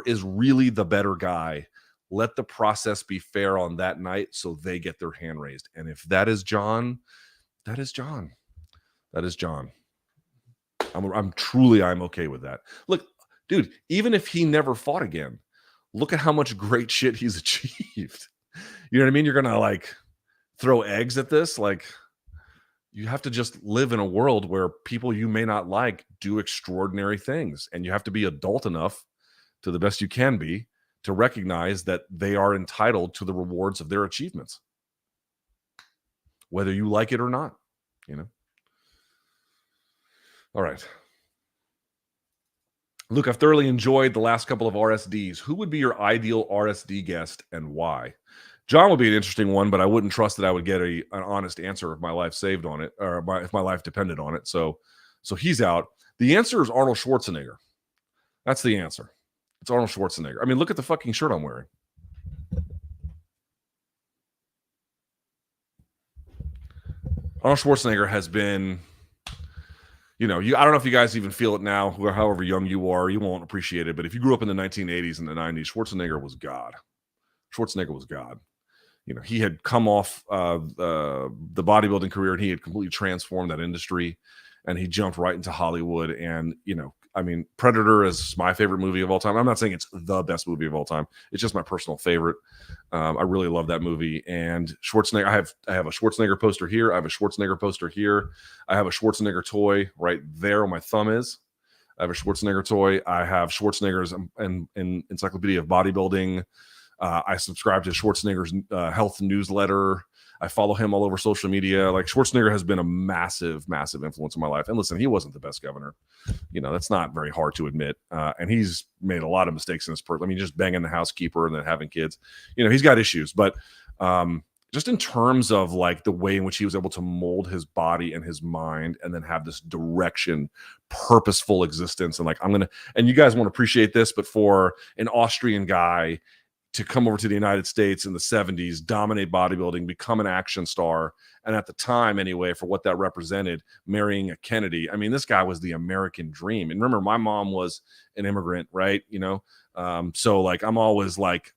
is really the better guy, let the process be fair on that night so they get their hand raised. And if that is Jon, that is Jon. That is Jon. I'm okay with that. Look, dude, even if he never fought again, look at how much great shit he's achieved. You know what I mean? You're gonna like throw eggs at this. Like, you have to just live in a world where people you may not like do extraordinary things, and you have to be adult enough, to the best you can be, to recognize that they are entitled to the rewards of their achievements, whether you like it or not. All right. Luke, I've thoroughly enjoyed the last couple of RSDs. Who would be your ideal RSD guest and why? Jon would be an interesting one, but I wouldn't trust that I would get an honest answer if my life saved on it, or if my life depended on it. So he's out. The answer is Arnold Schwarzenegger. That's the answer. It's Arnold Schwarzenegger. I mean, look at the fucking shirt I'm wearing. Arnold Schwarzenegger has been... I don't know if you guys even feel it now, or however young you are, you won't appreciate it. But if you grew up in the 1980s and the 90s, Schwarzenegger was God. Schwarzenegger was God. He had come off the bodybuilding career, and he had completely transformed that industry. and he jumped right into Hollywood. And, you know, I mean, Predator is my favorite movie of all time. I'm not saying it's the best movie of all time. It's just my personal favorite. I really love that movie. And Schwarzenegger, I have a Schwarzenegger poster here. I have a Schwarzenegger poster here. I have a Schwarzenegger toy right there where my thumb is. I have a Schwarzenegger toy. I have Schwarzenegger's Encyclopedia of Bodybuilding. I subscribe to Schwarzenegger's health newsletter. I follow him all over social media. Like, Schwarzenegger has been a massive, massive influence in my life. And listen, he wasn't the best governor. You know, that's not very hard to admit. And he's made a lot of mistakes in his I mean, just banging the housekeeper and then having kids. You know, he's got issues. But just in terms of like the way in which he was able to mold his body and his mind and then have this direction, purposeful existence. And like, and you guys won't appreciate this, but for an Austrian guy to come over to the United States in the 70s, dominate bodybuilding, become an action star, and at the time anyway, for what that represented, marrying a Kennedy. I mean, this guy was the American dream. And remember, my mom was an immigrant, right? You know, so like, I'm always like,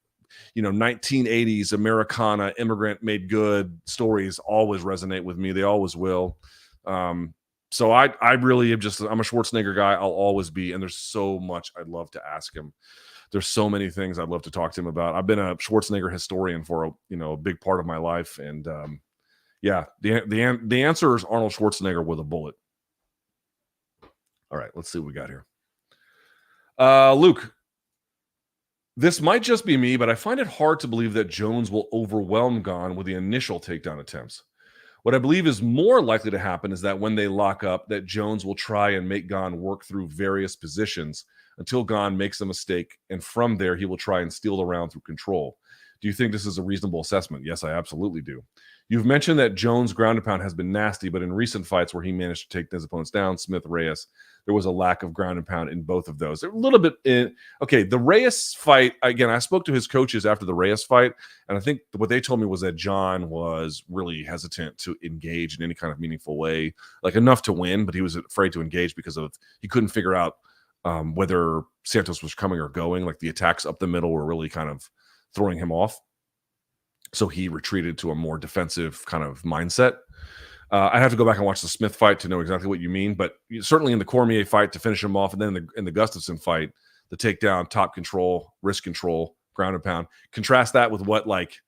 you know, 1980s Americana, immigrant made good stories always resonate with me. They always will. So I really am I'm a Schwarzenegger guy. I'll always be. And there's so much I'd love to ask him. There's so many things I'd love to talk to him about. I've been a Schwarzenegger historian for a big part of my life. And yeah, the answer is Arnold Schwarzenegger with a bullet. All right, let's see what we got here. Luke, this might just be me, but I find it hard to believe that Jones will overwhelm Gane with the initial takedown attempts. What I believe is more likely to happen is that when they lock up, that Jones will try and make Gane work through various positions until Gane makes a mistake, and from there, he will try and steal the round through control. Do you think this is a reasonable assessment? Yes, I absolutely do. You've mentioned that Jones' ground and pound has been nasty, but in recent fights where he managed to take his opponents down, Smith, Reyes, there was a lack of ground and pound in both of those. They're a little bit in. Okay, the Reyes fight, again, I spoke to his coaches after the Reyes fight, and I think what they told me was that Jon was really hesitant to engage in any kind of meaningful way, like enough to win, but he was afraid to engage because he couldn't figure out whether Santos was coming or going. Like, the attacks up the middle were really kind of throwing him off. So he retreated to a more defensive kind of mindset. I have to go back and watch the Smith fight to know exactly what you mean, but certainly in the Cormier fight to finish him off, and then in the Gustafsson fight, the takedown, top control, wrist control, ground and pound. Contrast that with what like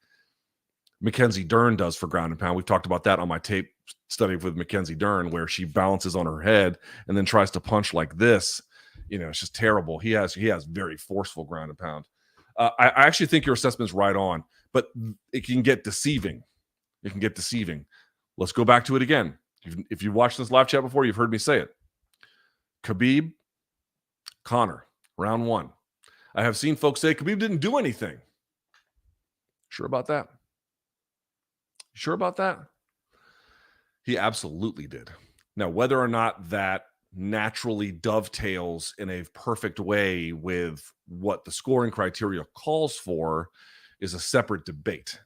Mackenzie Dern does for ground and pound. We've talked about that on my tape study with Mackenzie Dern, where she balances on her head and then tries to punch like this. You know, it's just terrible. He has very forceful ground and pound. I actually think your assessment's right on, but it can get deceiving. It can get deceiving. Let's go back to it again. If you've watched this live chat before, you've heard me say it. Khabib, Conor, round one. I have seen folks say Khabib didn't do anything. Sure about that? Sure about that? He absolutely did. Now, whether or not that naturally dovetails in a perfect way with what the scoring criteria calls for is a separate debate.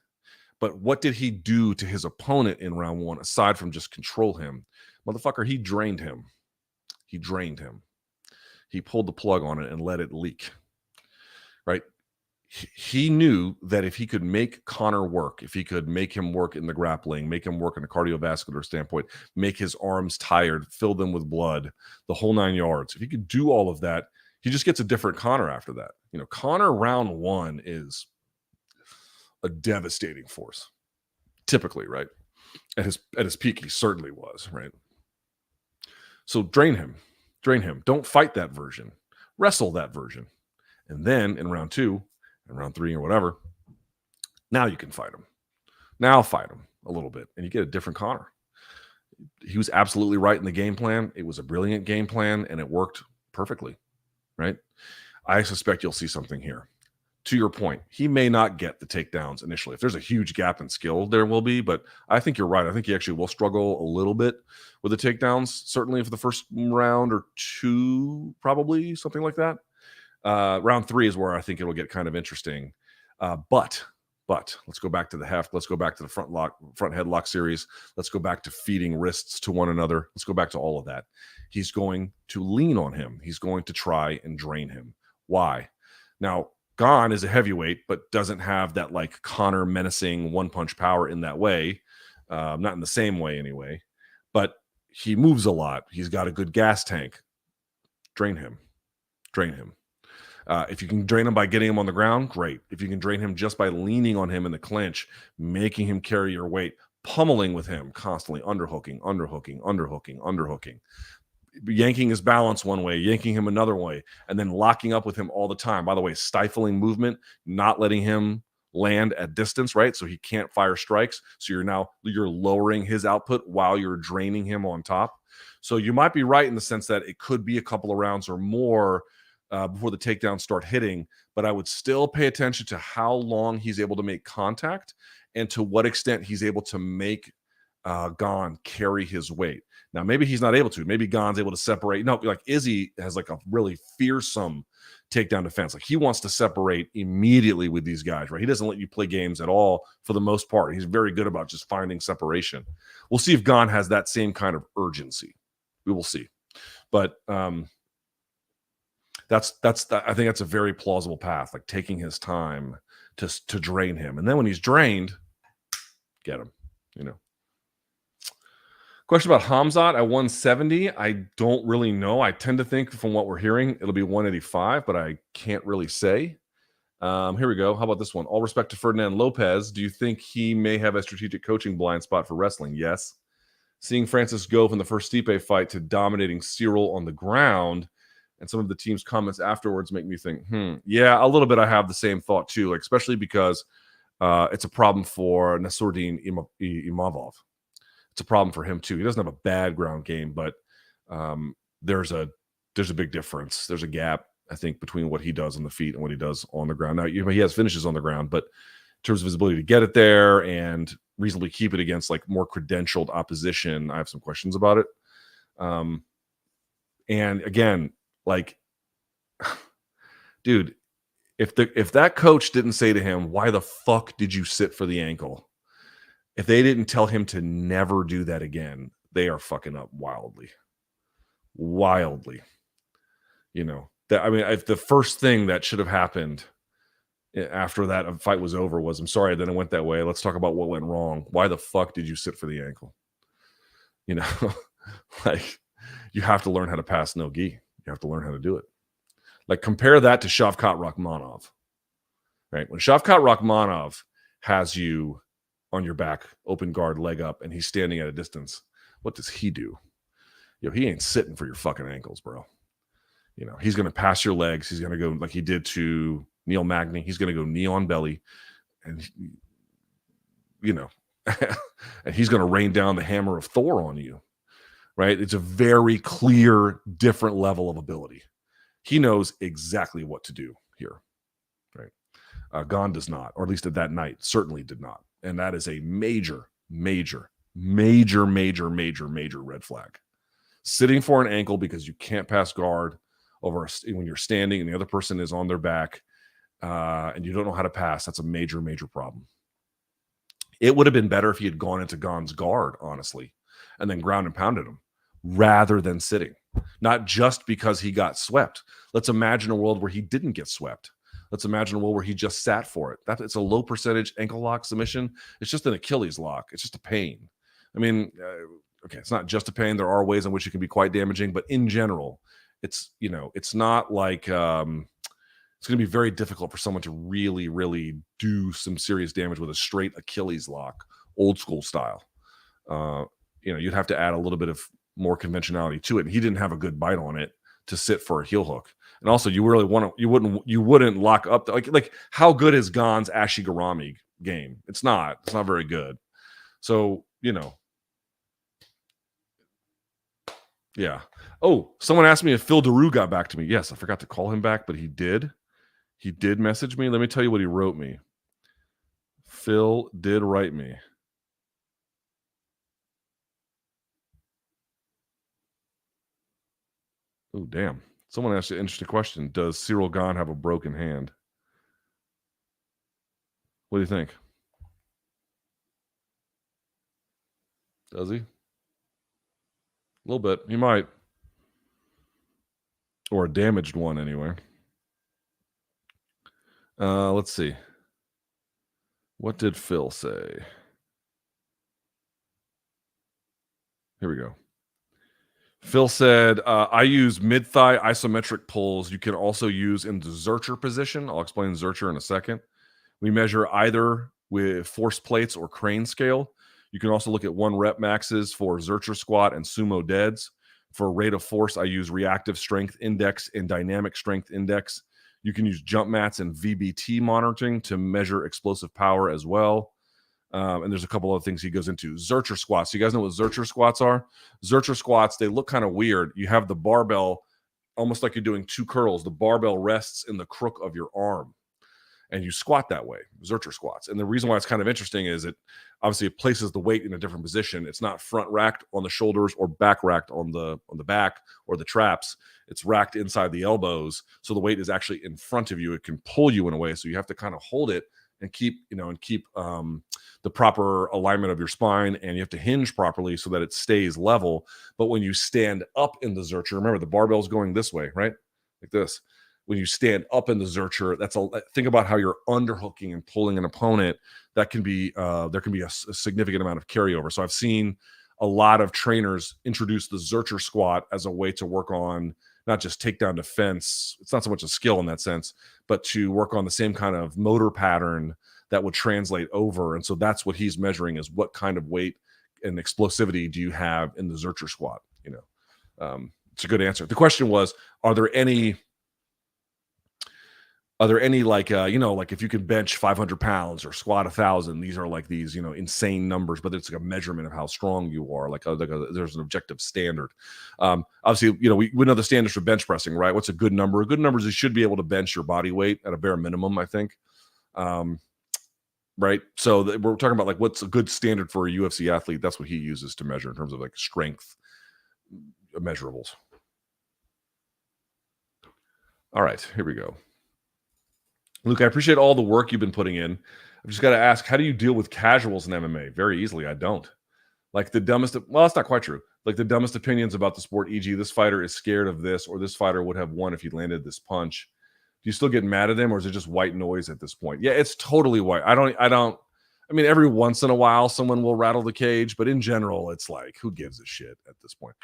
But what did he do to his opponent in round one, aside from just control him? Motherfucker, he drained him. He drained him. He pulled the plug on it and let it leak, right? He knew that if he could make Conor work, if he could make him work in the grappling, make him work in a cardiovascular standpoint, make his arms tired, fill them with blood, the whole 9 yards. If he could do all of that, he just gets a different Conor after that. You know, Conor round one is a devastating force, typically, right? At his peak, he certainly was, right? So drain him. Don't fight that version. Wrestle that version. And then in round two and round three or whatever, now you can fight him. Now fight him a little bit, and you get a different Conor. He was absolutely right in the game plan. It was a brilliant game plan, and it worked perfectly, right? I suspect you'll see something here. To your point, he may not get the takedowns initially. If there's a huge gap in skill, there will be, but I think you're right. I think he actually will struggle a little bit with the takedowns, certainly for the first round or two, probably something like that. Round three is where I think it'll get kind of interesting. But let's go back to the heft. Let's go back to the front headlock series. Let's go back to feeding wrists to one another. Let's go back to all of that. He's going to lean on him. He's going to try and drain him. Why? Now, Gane is a heavyweight, but doesn't have that like Conor menacing one-punch power in that way. Not in the same way anyway. But he moves a lot. He's got a good gas tank. Drain him. Drain him. If you can drain him by getting him on the ground, great. If you can drain him just by leaning on him in the clinch, making him carry your weight, pummeling with him constantly, underhooking, underhooking, underhooking, underhooking, yanking his balance one way, yanking him another way, and then locking up with him all the time. By the way, stifling movement, not letting him land at distance, right? So he can't fire strikes. So you're lowering his output while you're draining him on top. So you might be right in the sense that it could be a couple of rounds or more before the takedowns start hitting, but I would still pay attention to how long he's able to make contact and to what extent he's able to make Gane carry his weight. Now, maybe he's not able to. Maybe Gane's able to separate. No, like Izzy has like a really fearsome takedown defense. Like he wants to separate immediately with these guys, right? He doesn't let you play games at all for the most part. He's very good about just finding separation. We'll see if Gane has that same kind of urgency. We will see. But I think that's a very plausible path, like taking his time to drain him. And then when he's drained, get him, Question about Khamzat at 170. I don't really know. I tend to think from what we're hearing, it'll be 185, but I can't really say. Here we go. How about this one? All respect to Ferdinand Lopez. Do you think he may have a strategic coaching blind spot for wrestling? Yes. Seeing Francis go from the first Stipe fight to dominating Ciryl on the ground, and some of the team's comments afterwards make me think, yeah, a little bit. I have the same thought too, like especially because it's a problem for Nasruddin Imavov. It's a problem for him too. He doesn't have a bad ground game, but there's a big difference. There's a gap, I think, between what he does on the feet and what he does on the ground. Now, he has finishes on the ground, but in terms of his ability to get it there and reasonably keep it against like more credentialed opposition, I have some questions about it. And again, like, dude, if that coach didn't say to him, "Why the fuck did you sit for the ankle?" If they didn't tell him to never do that again, they are fucking up wildly. If the first thing that should have happened after that fight was over was, "I'm sorry that it went that way. Let's talk about what went wrong. Why the fuck did you sit for the ankle?" Like you have to learn how to pass no gi. You have to learn how to do it. Like compare that to Shavkat Rakhmonov, right? When Shavkat Rakhmonov has you on your back, open guard, leg up, and he's standing at a distance, what does he do? He ain't sitting for your fucking ankles, bro. He's going to pass your legs. He's going to go like he did to Neil Magny. He's going to go knee on belly, and and he's going to rain down the hammer of Thor on you, right? It's a very clear, different level of ability. He knows exactly what to do here, right? Gane does not, or at least at that night, certainly did not. And that is a major, major, major, major, major, major red flag. Sitting for an ankle because you can't pass guard when you're standing and the other person is on their back and you don't know how to pass, that's a major, major problem. It would have been better if he had gone into Gane's guard, honestly, and then ground and pounded him rather than sitting. Not just because he got swept. Let's imagine a world where he didn't get swept. Let's imagine a world where he just sat for it. It's a low percentage ankle lock submission. It's just an Achilles lock. It's just a pain. I mean, okay, it's not just a pain. There are ways in which it can be quite damaging, but in general, it's not like it's going to be very difficult for someone to really, really do some serious damage with a straight Achilles lock, old school style. You'd have to add a little bit of more conventionality to it. And he didn't have a good bite on it to sit for a heel hook. And also, you wouldn't lock up like how good is Gane's Ashigarami game? It's not very good. So yeah. Oh, someone asked me if Phil Daru got back to me. Yes, I forgot to call him back, but he did. He did message me. Let me tell you what he wrote me. Phil did write me. Oh, damn. Someone asked an interesting question. Does Ciryl Gane have a broken hand? What do you think? Does he? A little bit. He might. Or a damaged one, anyway. Let's see. What did Phil say? Here we go. Phil said, I use mid-thigh isometric pulls. You can also use in the Zercher position. I'll explain Zercher in a second. We measure either with force plates or crane scale. You can also look at 1 rep maxes for Zercher squat and sumo deads. For rate of force, I use reactive strength index and dynamic strength index. You can use jump mats and VBT monitoring to measure explosive power as well. And there's a couple other things he goes into. Zercher squats. You guys know what Zercher squats are? Zercher squats, they look kind of weird. You have the barbell almost like you're doing 2 curls. The barbell rests in the crook of your arm, and you squat that way, Zercher squats. And the reason why it's kind of interesting is it obviously it places the weight in a different position. It's not front racked on the shoulders or back racked on the back or the traps. It's racked inside the elbows, so the weight is actually in front of you. It can pull you in a way, so you have to kind of hold it and keep the proper alignment of your spine, and you have to hinge properly so that it stays level. But when you stand up in the Zercher, remember the barbell's going this way, right? Like this. When you stand up in the Zercher, think about how you're underhooking and pulling an opponent. That can be there can be a significant amount of carryover. So I've seen a lot of trainers introduce the Zercher squat as a way to work on not just takedown defense. It's not so much a skill in that sense, but to work on the same kind of motor pattern that would translate over. And so that's what he's measuring, is what kind of weight and explosivity do you have in the Zercher squat? It's a good answer. The question was, are there any like if you can bench 500 pounds or squat 1,000, these are like these insane numbers, but it's like a measurement of how strong you are. There's an objective standard. Obviously, we know the standards for bench pressing, right? What's a good number? A good number is you should be able to bench your body weight at a bare minimum, I think. Right. So we're talking about like what's a good standard for a UFC athlete. That's what he uses to measure in terms of like strength measurables. All right, here we go. Luke, I appreciate all the work you've been putting in. I've just got to ask, how do you deal with casuals in MMA? Very easily, I don't. Like the dumbest, well, that's not quite true. Like the dumbest opinions about the sport, e.g., this fighter is scared of this, or this fighter would have won if he landed this punch. Do you still get mad at him, or is it just white noise at this point? Yeah, it's totally white. I mean, every once in a while, someone will rattle the cage, but in general, it's like, who gives a shit at this point?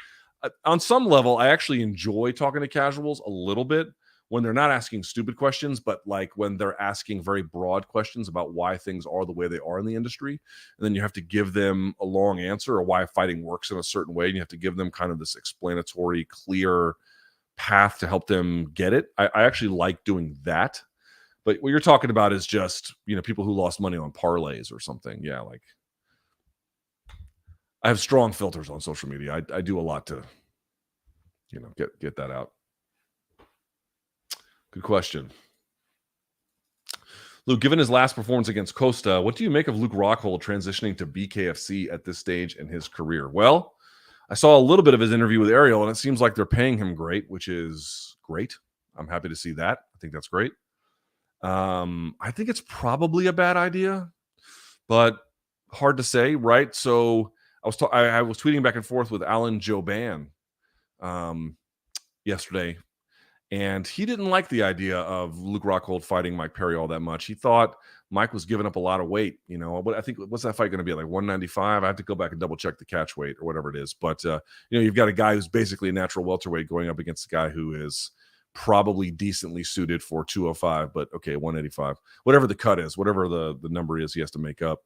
On some level, I actually enjoy talking to casuals a little bit, when they're not asking stupid questions, but like when they're asking very broad questions about why things are the way they are in the industry. And then you have to give them a long answer, or why fighting works in a certain way. And you have to give them kind of this explanatory, clear path to help them get it. I actually like doing that. But what you're talking about is just, people who lost money on parlays or something. Yeah, like I have strong filters on social media. I do a lot to, get that out. Good question. Luke, given his last performance against Costa, what do you make of Luke Rockhold transitioning to BKFC at this stage in his career? Well, I saw a little bit of his interview with Ariel, and it seems like they're paying him great, which is great. I'm happy to see that. I think that's great. I think it's probably a bad idea, but hard to say, right? So I was tweeting back and forth with Alan Joban yesterday, and he didn't like the idea of Luke Rockhold fighting Mike Perry all that much. He thought Mike was giving up a lot of weight. I think, what's that fight going to be, like 195? I have to go back and double check the catch weight or whatever it is. But, you've got a guy who's basically a natural welterweight going up against a guy who is probably decently suited for 205, but okay, 185. Whatever the cut is, whatever the number is he has to make up.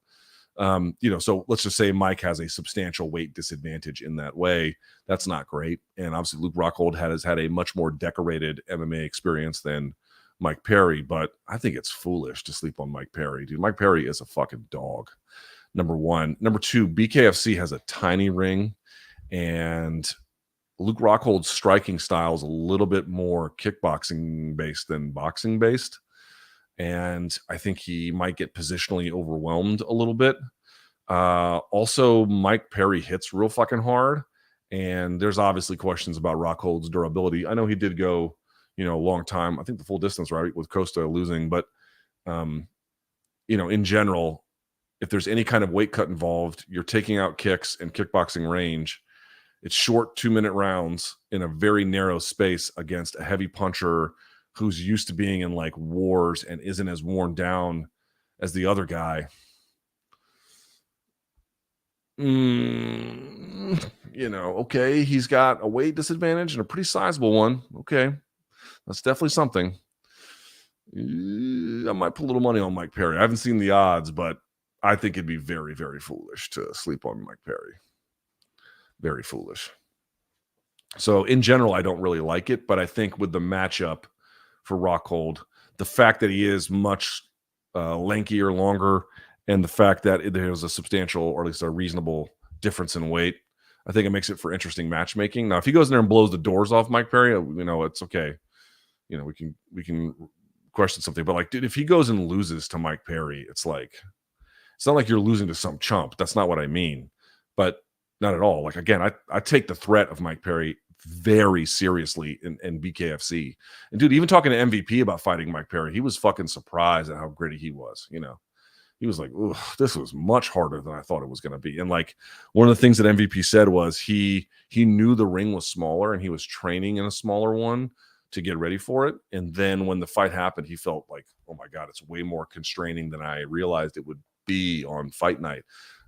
So let's just say Mike has a substantial weight disadvantage in that way. That's not great. And obviously Luke Rockhold has had a much more decorated MMA experience than Mike Perry, but I think it's foolish to sleep on Mike Perry. Dude, Mike Perry is a fucking dog. Number one. Number two, BKFC has a tiny ring, and Luke Rockhold's striking style is a little bit more kickboxing based than boxing based. And I think he might get positionally overwhelmed a little bit. Also, Mike Perry hits real fucking hard, and there's obviously questions about Rockhold's durability. I know he did go, a long time. I think the full distance, right, with Costa losing. But, in general, if there's any kind of weight cut involved, you're taking out kicks and kickboxing range. It's short 2-minute rounds in a very narrow space against a heavy puncher who's used to being in like wars and isn't as worn down as the other guy. okay, he's got a weight disadvantage and a pretty sizable one. Okay, that's definitely something. I might put a little money on Mike Perry. I haven't seen the odds, but I think it'd be very, very foolish to sleep on Mike Perry. Very foolish. So in general, I don't really like it, but I think with the matchup for Rockhold, the fact that he is much lankier, longer, and the fact that there's a substantial, or at least a reasonable difference in weight, I think it makes it for interesting matchmaking. Now, if he goes in there and blows the doors off Mike Perry, it's okay. We can question something, but like, dude, if he goes and loses to Mike Perry, it's not like you're losing to some chump. That's not what I mean, but not at all. Like, again, I take the threat of Mike Perry very seriously in BKFC. And dude, even talking to MVP about fighting Mike Perry, he was fucking surprised at how gritty he was. He was like, "Ugh, this was much harder than I thought it was going to be." And like, one of the things that MVP said was he knew the ring was smaller and he was training in a smaller one to get ready for it. And then when the fight happened, he felt like, oh my God, it's way more constraining than I realized it would be on fight night.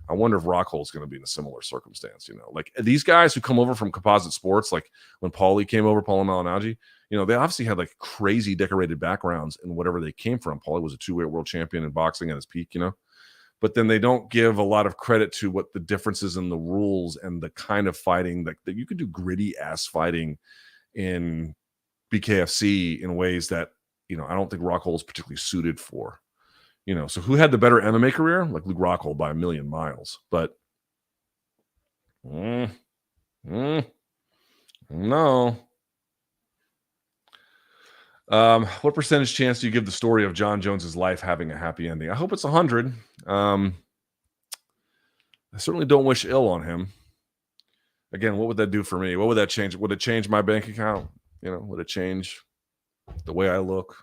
I wonder if Rockhold is going to be in a similar circumstance. Like these guys who come over from composite sports, like when Paulie came over, Paulie Malignaggi, they obviously had like crazy decorated backgrounds in whatever they came from. Paulie was a 2-weight world champion in boxing at his peak, but then they don't give a lot of credit to what the differences in the rules and the kind of fighting that you could do gritty ass fighting in BKFC in ways that, I don't think Rockhold is particularly suited for. So who had the better MMA career? Like Luke Rockhold by a million miles. But no. What percentage chance do you give the story of Jon Jones's life having a happy ending? I hope it's 100. I certainly don't wish ill on him. Again, what would that do for me? What would that change? Would it change my bank account? Would it change the way I look?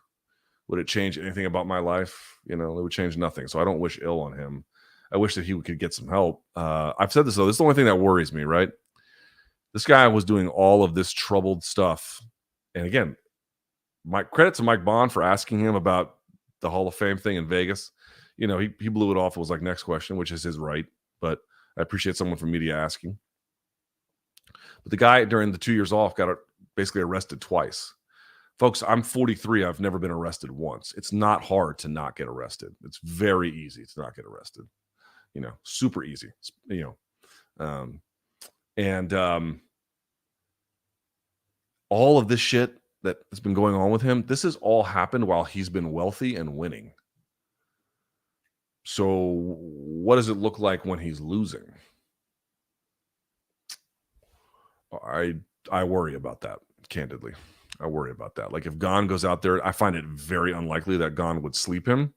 Would it change anything about my life? It would change nothing. So I don't wish ill on him. I wish that he could get some help. I've said this, though. This is the only thing that worries me, right? This guy was doing all of this troubled stuff. And again, my credit to Mike Bond for asking him about the Hall of Fame thing in Vegas. He blew it off. It was like, next question, which is his right. But I appreciate someone from media asking. But the guy during the 2 years off got basically arrested twice. Folks, I'm 43. I've never been arrested once. It's not hard to not get arrested. It's very easy to not get arrested. Super easy. All of this shit that has been going on with him, this has all happened while he's been wealthy and winning. So what does it look like when he's losing? I worry about that, candidly. I worry about that. Like if Gane goes out there, I find it very unlikely that Gane would sleep him,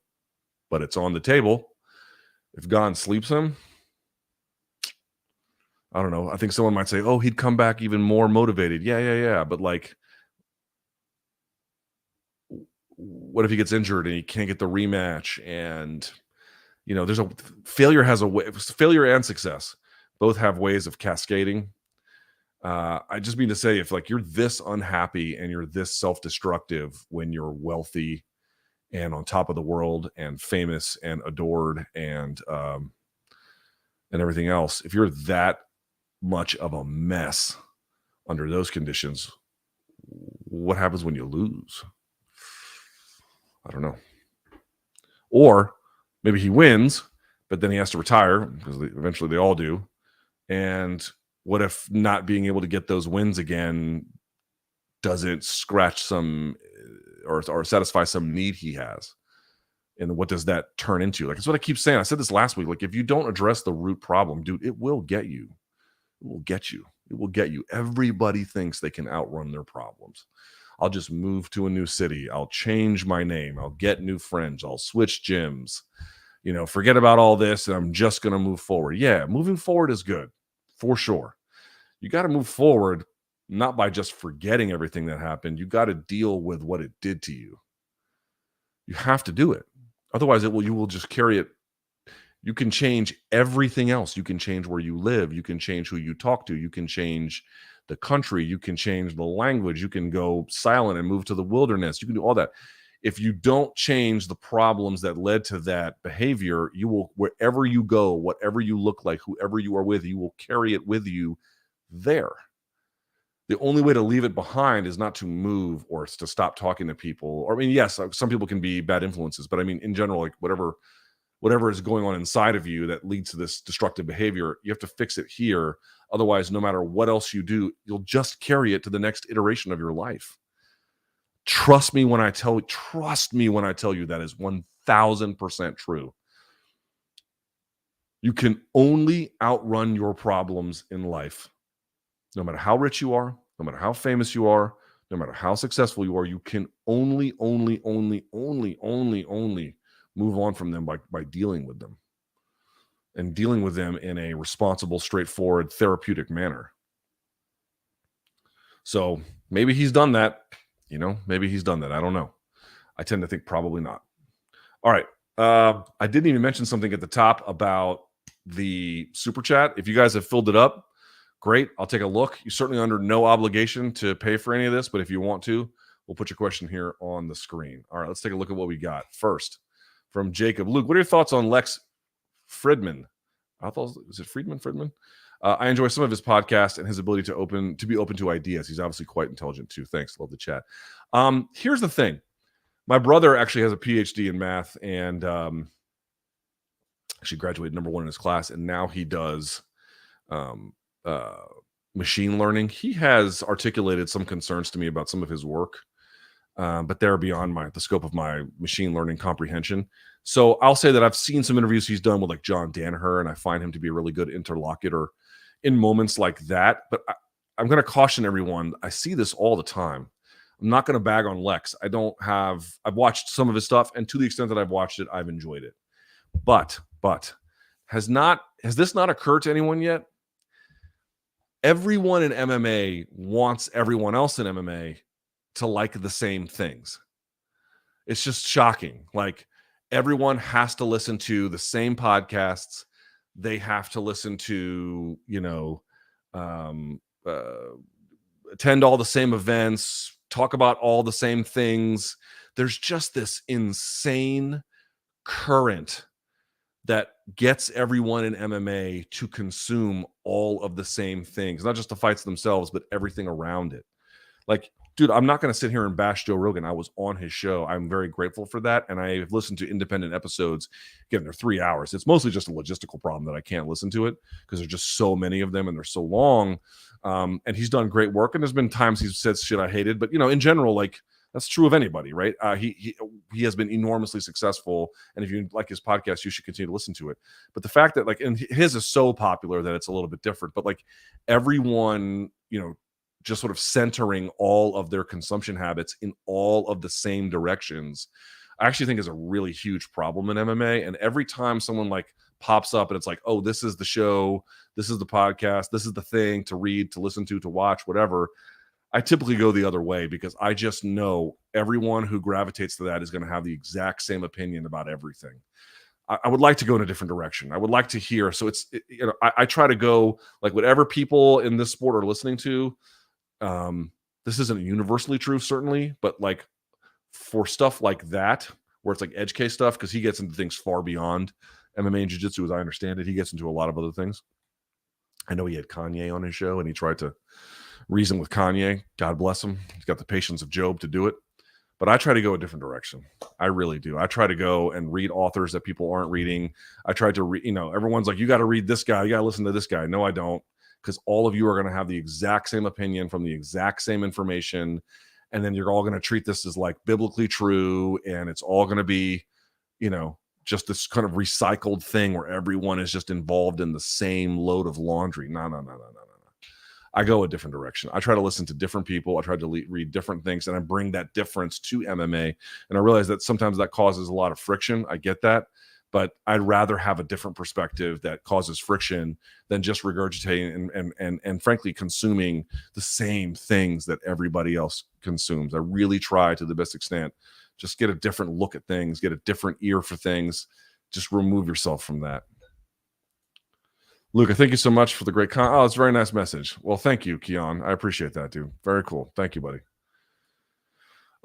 but it's on the table. If Gane sleeps him, I don't know. I think someone might say, oh, he'd come back even more motivated. Yeah. But like, what if he gets injured and he can't get the rematch? And, there's failure and success both have ways of cascading. I just mean to say, if like you're this unhappy and you're this self-destructive when you're wealthy and on top of the world and famous and adored and everything else, if you're that much of a mess under those conditions, what happens when you lose? I don't know. Or maybe he wins, but then he has to retire because eventually they all do. And what if not being able to get those wins again doesn't scratch some or satisfy some need he has? And what does that turn into? Like, that's what I keep saying. I said this last week. Like, if you don't address the root problem, dude, it will get you. It will get you. It will get you. Everybody thinks they can outrun their problems. I'll just move to a new city. I'll change my name. I'll get new friends. I'll switch gyms. Forget about all this and I'm just going to move forward. Yeah, moving forward is good. For sure. You got to move forward, not by just forgetting everything that happened. You got to deal with what it did to you. You have to do it. Otherwise, you will just carry it. You can change everything else. You can change where you live. You can change who you talk to. You can change the country. You can change the language. You can go silent and move to the wilderness. You can do all that. If you don't change the problems that led to that behavior, you will, wherever you go, whatever you look like, whoever you are with, you will carry it with you there. The only way to leave it behind is not to move or to stop talking to people. Or, I mean, yes, some people can be bad influences, but I mean, in general, like whatever is going on inside of you that leads to this destructive behavior, you have to fix it here. Otherwise, no matter what else you do, you'll just carry it to the next iteration of your life. Trust me when I tell you that is 1000% true. You can only outrun your problems in life. No matter how rich you are, no matter how famous you are, no matter how successful you are, you can only move on from them by dealing with them, and dealing with them in a responsible, straightforward, therapeutic manner. So maybe he's done that. Maybe he's done that. I don't know. I tend to think probably not. All right. I didn't even mention something at the top about the super chat. If you guys have filled it up, great. I'll take a look. You're certainly under no obligation to pay for any of this, but if you want to, we'll put your question here on the screen. All right, let's take a look at what we got. First, from Jacob. Luke, what are your thoughts on Lex Fridman? Is it Fridman? I enjoy some of his podcasts and his ability to be open to ideas. He's obviously quite intelligent too. Thanks. Love the chat. Here's the thing. My brother actually has a PhD in math and actually graduated #1 in his class, and now he does machine learning. He has articulated some concerns to me about some of his work, but they're beyond the scope of my machine learning comprehension. So I'll say that I've seen some interviews he's done with like John Danaher, and I find him to be a really good interlocutor in moments like that. But I'm going to caution everyone. I see this all the time. I'm not going to bag on Lex. I've watched some of his stuff, and to the extent that I've watched it, I've enjoyed it. But has this not occurred to anyone yet? Everyone in MMA wants everyone else in MMA to like the same things. It's just shocking. Like, everyone has to listen to the same podcasts. They have to listen to, attend all the same events, talk about all the same things. There's just this insane current that gets everyone in MMA to consume all of the same things, not just the fights themselves, but everything around it. Like, dude, I'm not going to sit here and bash Joe Rogan. I was on his show. I'm very grateful for that. And I've listened to independent episodes. Again, they're 3 hours. It's mostly just a logistical problem that I can't listen to it because there's just so many of them and they're so long. And he's done great work. And there's been times he's said shit I hated. But, in general, like, that's true of anybody, right? He has been enormously successful. And if you like his podcast, you should continue to listen to it. But the fact that, like, and his is so popular that it's a little bit different. But, like, everyone, just sort of centering all of their consumption habits in all of the same directions, I actually think is a really huge problem in MMA. And every time someone like pops up and it's like, oh, this is the show, this is the podcast, this is the thing to read, to listen to watch, whatever, I typically go the other way because I just know everyone who gravitates to that is going to have the exact same opinion about everything. I would like to go in a different direction. I would like to hear. So I try to go like whatever people in this sport are listening to. This isn't universally true, certainly, but like for stuff like that, where it's like edge case stuff, because he gets into things far beyond MMA and jiu-jitsu, as I understand it. He gets into a lot of other things. I know he had Kanye on his show and he tried to reason with Kanye. God bless him. He's got the patience of Job to do it. But I try to go a different direction. I really do. I try to go and read authors that people aren't reading. I try to read, everyone's like, you got to read this guy. You got to listen to this guy. No, I don't. Because all of you are going to have the exact same opinion from the exact same information. And then you're all going to treat this as like biblically true. And it's all going to be, just this kind of recycled thing where everyone is just involved in the same load of laundry. No. I go a different direction. I try to listen to different people. I try to read different things, and I bring that difference to MMA. And I realize that sometimes that causes a lot of friction. I get that. But I'd rather have a different perspective that causes friction than just regurgitating and frankly consuming the same things that everybody else consumes. I really try to the best extent, just get a different look at things, get a different ear for things. Just remove yourself from that. Luca, thank you so much for the great oh, it's a very nice message. Well, thank you, Keon. I appreciate that, dude. Very cool. Thank you, buddy.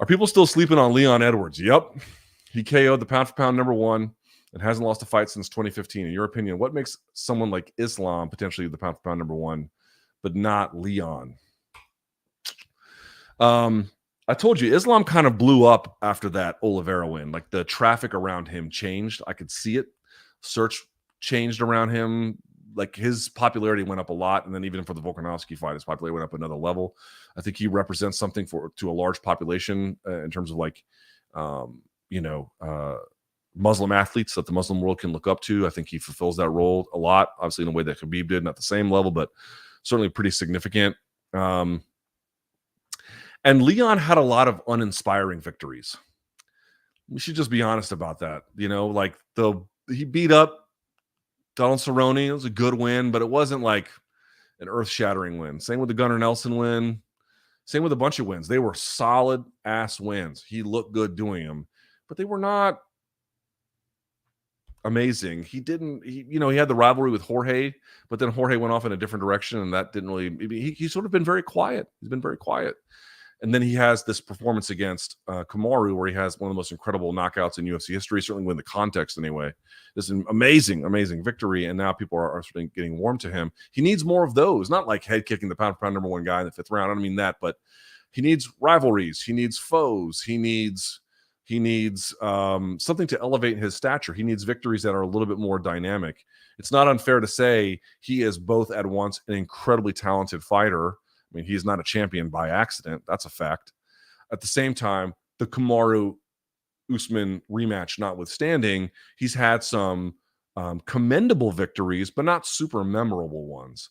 Are people still sleeping on Leon Edwards? Yep. He KO'd the pound-for-pound #1 and hasn't lost a fight since 2015. In your opinion, what makes someone like Islam potentially the pound-for-pound #1 but not Leon. I told you, Islam kind of blew up after that Oliveira win. Like the traffic around him changed. I could see it. Search changed around him. Like his popularity went up a lot. And then even for the Volkanovski fight, his popularity went up another level. I think he represents something to a large population in terms of like, Muslim athletes that the Muslim world can look up to. I think he fulfills that role a lot, obviously in a way that Khabib did, not the same level, but certainly pretty significant. And Leon had a lot of uninspiring victories. We should just be honest about that. Like he beat up Donald Cerrone. It was a good win, but it wasn't like an earth-shattering win. Same with the Gunnar Nelson win. Same with a bunch of wins. They were solid ass wins. He looked good doing them, but they were not amazing. He had the rivalry with Jorge, but then Jorge went off in a different direction, and that didn't really. He's sort of been very quiet. He's been very quiet. And then he has this performance against Kamaru, where he has one of the most incredible knockouts in UFC history, certainly within the context anyway. This is an amazing, amazing victory, and now people are getting warm to him. He needs more of those, not like head kicking the pound-for-pound number one guy in the 5th round. I don't mean that, but he needs rivalries. He needs foes. He needs something to elevate his stature. He needs victories that are a little bit more dynamic. It's not unfair to say he is both at once an incredibly talented fighter. I mean, he's not a champion by accident. That's a fact. At the same time, the Kamaru-Usman rematch notwithstanding, he's had some commendable victories, but not super memorable ones.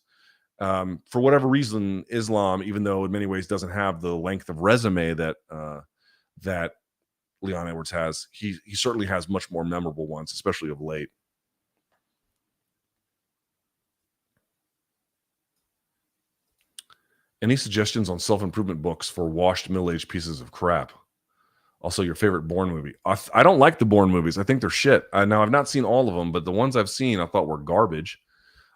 For whatever reason, Islam, even though in many ways doesn't have the length of resume that Leon Edwards has, he certainly has much more memorable ones, especially of late. Any suggestions on self-improvement books for washed middle-aged pieces of crap? Also, your favorite Bourne movie. I don't like the Bourne movies. I think they're shit. Now, I've not seen all of them, but the ones I've seen I thought were garbage.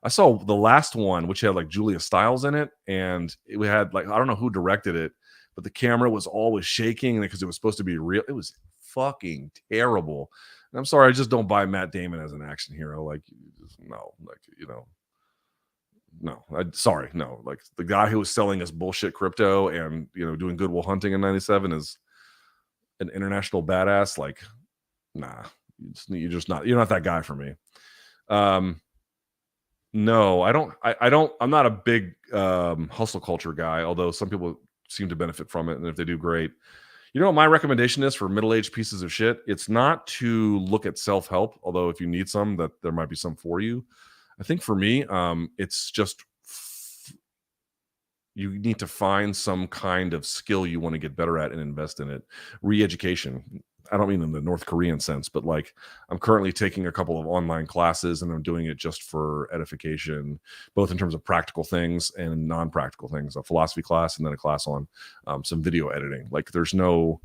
I saw the last one, which had like Julia Stiles in it, and it had like, I don't know who directed it, but the camera was always shaking because it was supposed to be real. It was fucking terrible. And I'm sorry, I just don't buy Matt Damon as an action hero. Like, no, like, no, like the guy who was selling us bullshit crypto and doing Good Will Hunting in '97 is an international badass. Like, nah, you're not that guy for me. No, I don't. I'm not a big hustle culture guy, although some people seem to benefit from it, and if they do, great. What my recommendation is for middle-aged pieces of shit? It's not to look at self-help, although if you need some, that there might be some for you. I think for me, it's just you need to find some kind of skill you want to get better at and invest in it. Re-education. I don't mean in the North Korean sense, but like I'm currently taking a couple of online classes and I'm doing it just for edification, both in terms of practical things and non-practical things, a philosophy class and then a class on some video editing. Like there's no,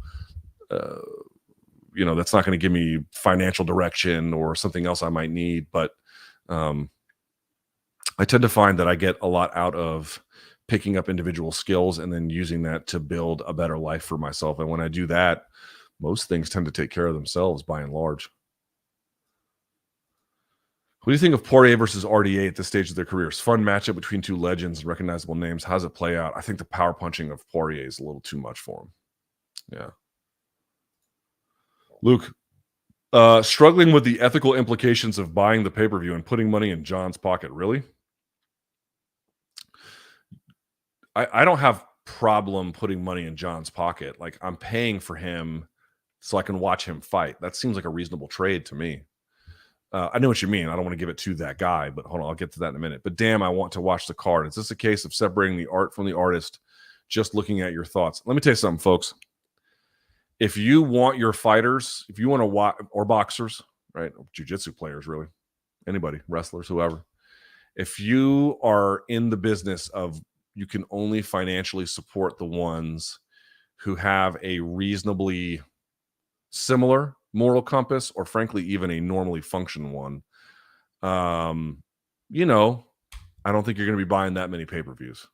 that's not going to give me financial direction or something else I might need. But I tend to find that I get a lot out of picking up individual skills and then using that to build a better life for myself. And when I do that, most things tend to take care of themselves by and large. What do you think of Poirier versus RDA at this stage of their careers? Fun matchup between two legends and recognizable names. How does it play out? I think the power punching of Poirier is a little too much for him. Yeah. Luke, struggling with the ethical implications of buying the pay-per-view and putting money in Jon's pocket. Really? I don't have problem putting money in Jon's pocket. Like I'm paying for him so I can watch him fight. That seems like a reasonable trade to me. I know what you mean. I don't want to give it to that guy, but hold on, I'll get to that in a minute. But damn, I want to watch the card. Is this a case of separating the art from the artist, just looking at your thoughts? Let me tell you something, folks. If you want your fighters, if you want to watch, or boxers, right? Jiu-jitsu players, really. Anybody, wrestlers, whoever. If you are in the business of you can only financially support the ones who have a reasonably similar moral compass, or frankly, even a normally functioning one, I don't think you're going to be buying that many pay-per-views.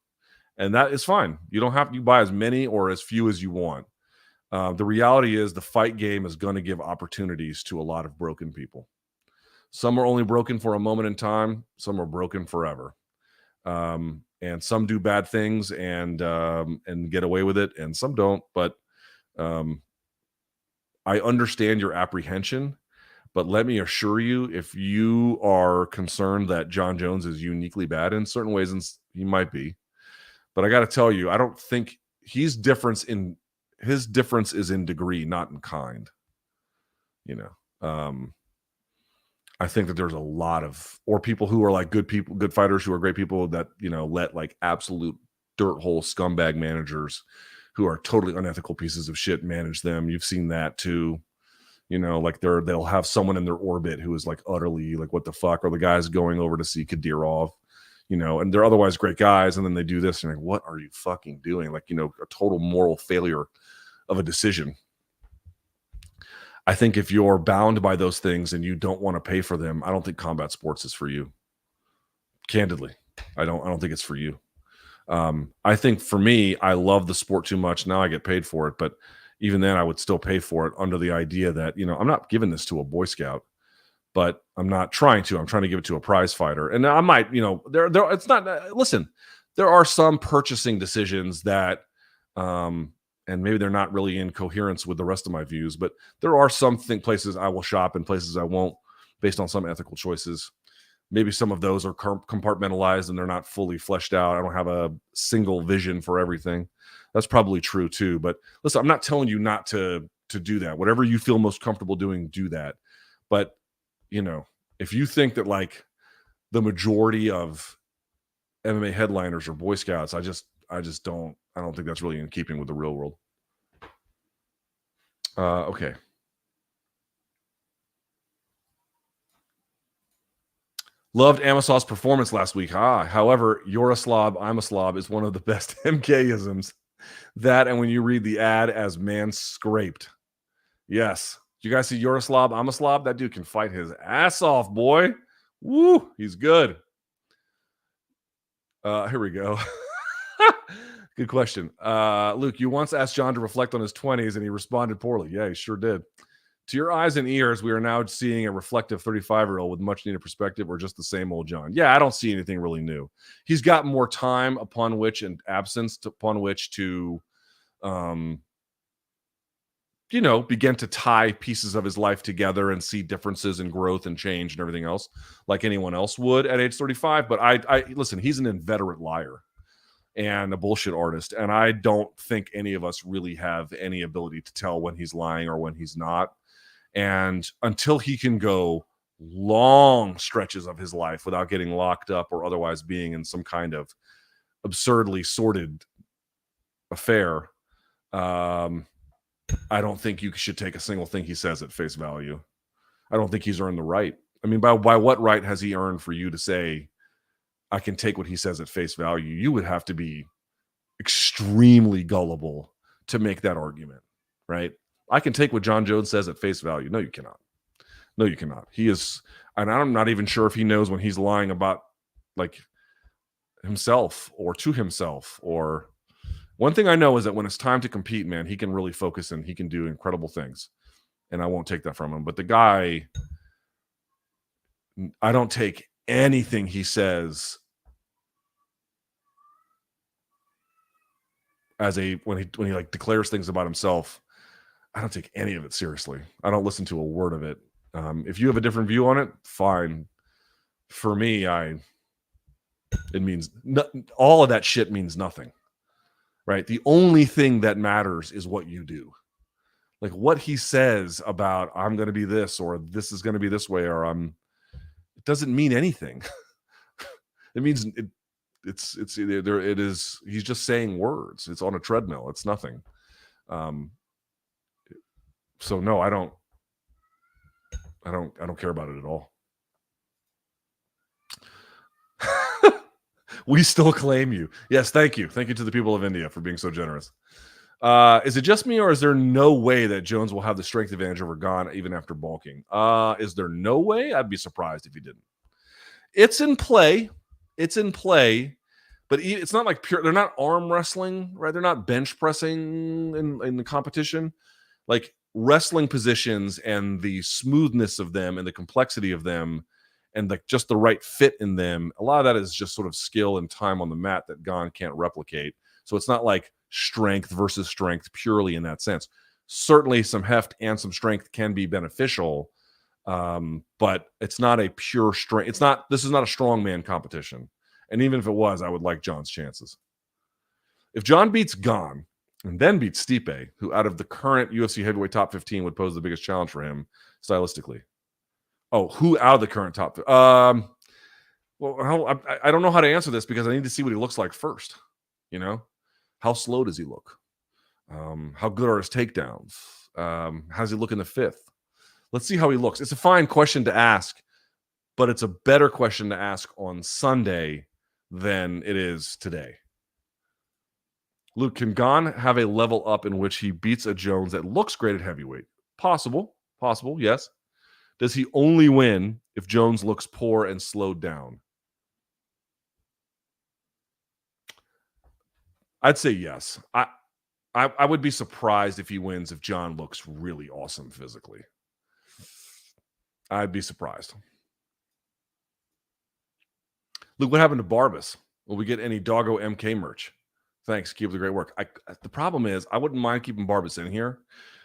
And that is fine. You don't have to buy as many or as few as you want. The reality is the fight game is going to give opportunities to a lot of broken people. Some are only broken for a moment in time. Some are broken forever. and some do bad things and get away with it, and some don't. But I understand your apprehension. But let me assure you, if you are concerned that Jon Jones is uniquely bad in certain ways, and he might be, but I got to tell you, I don't think his difference is in degree, not in kind. I think that there's a lot of, or people who are like good people, good fighters who are great people that, let like absolute dirt hole scumbag managers who are totally unethical pieces of shit manage them. You've seen that too. Like they'll have someone in their orbit who is like utterly like, what the fuck, or the guys going over to see Kadyrov, and they're otherwise great guys. And then they do this and like, what are you fucking doing? Like, a total moral failure of a decision. I think if you're bound by those things and you don't want to pay for them, I don't think combat sports is for you. Candidly, I don't think it's for you. I think for me, I love the sport too much. Now I get paid for it, but even then I would still pay for it under the idea that, I'm not giving this to a Boy Scout, but I'm not trying to. I'm trying to give it to a prize fighter. And I might, it's not, listen, there are some purchasing decisions that, and maybe they're not really in coherence with the rest of my views, but there are some places I will shop and places I won't based on some ethical choices. Maybe some of those are compartmentalized and they're not fully fleshed out. I don't have a single vision for everything. That's probably true too. But listen, I'm not telling you not to do that. Whatever you feel most comfortable doing, do that. But, if you think that like the majority of MMA headliners are Boy Scouts, I don't think that's really in keeping with the real world. Okay. Loved Amosov's performance last week. However, you're a slob, I'm a slob is one of the best MK-isms. That, and when you read the ad as man scraped. Yes. You guys see you're a slob, I'm a slob? That dude can fight his ass off, boy. Woo, he's good. Here we go. Good question. Luke, you once asked Jon to reflect on his 20s and he responded poorly. Yeah, he sure did. To your eyes and ears, we are now seeing a reflective 35-year-old with much needed perspective, or just the same old Jon. Yeah, I don't see anything really new. He's got more time upon which, and absence upon which to, begin to tie pieces of his life together and see differences and growth and change and everything else like anyone else would at age 35. But I listen, he's an inveterate liar and a bullshit artist. And I don't think any of us really have any ability to tell when he's lying or when he's not. And until he can go long stretches of his life without getting locked up or otherwise being in some kind of absurdly sordid affair, I don't think you should take a single thing he says at face value. I don't think he's earned the right. I mean, by what right has he earned for you to say, I can take what he says at face value? You would have to be extremely gullible to make that argument, right? I can take what Jon Jones says at face value. No, you cannot. No, you cannot. He is, and I'm not even sure if he knows when he's lying about like himself or to himself. Or one thing I know is that when it's time to compete, man, he can really focus and he can do incredible things. And I won't take that from him. But the guy, I don't take anything he says as when he like declares things about himself. I don't take any of it seriously. I don't listen to a word of it. If you have a different view on it, fine. For me, it means all of that shit means nothing, right? The only thing that matters is what you do. Like what he says about I'm going to be this, or this is going to be this way, or it doesn't mean anything. It means it is. He's just saying words. It's on a treadmill. It's nothing. So no, I don't care about it at all. We still claim you. Yes, thank you. Thank you to the people of India for being so generous. Is it just me, or is there no way that Jones will have the strength advantage over Gane even after bulking? Is there no way? I'd be surprised if he didn't. It's in play. It's in play. But it's not like pure. They're not arm wrestling, right? They're not bench pressing in the competition. Like wrestling positions and the smoothness of them and the complexity of them and like just the right fit in them. A lot of that is just sort of skill and time on the mat that Gane can't replicate. So it's not like strength versus strength purely in that sense. Certainly some heft and some strength can be beneficial, but it's not a pure strength. This is not a strongman competition. And even if it was, I would like Jon's chances. If Jon beats Gane and then beats Stipe, who out of the current UFC heavyweight top 15 would pose the biggest challenge for him stylistically? Oh, who out of the current top? Well, I don't know how to answer this because I need to see what he looks like first. You know, how slow does he look? How good are his takedowns? How does he look in the fifth? Let's see how he looks. It's a fine question to ask, but it's a better question to ask on Sunday than it is today. Luke, can Gane have a level up in which he beats a Jones that looks great at heavyweight? Possible, yes. Does he only win if Jones looks poor and slowed down? I'd say yes. I would be surprised if he wins if Jon looks really awesome physically. I'd be surprised. Luke, what happened to Barbas? Will we get any Doggo MK merch? Thanks. Keep up the great work. The problem is I wouldn't mind keeping Barbas in here,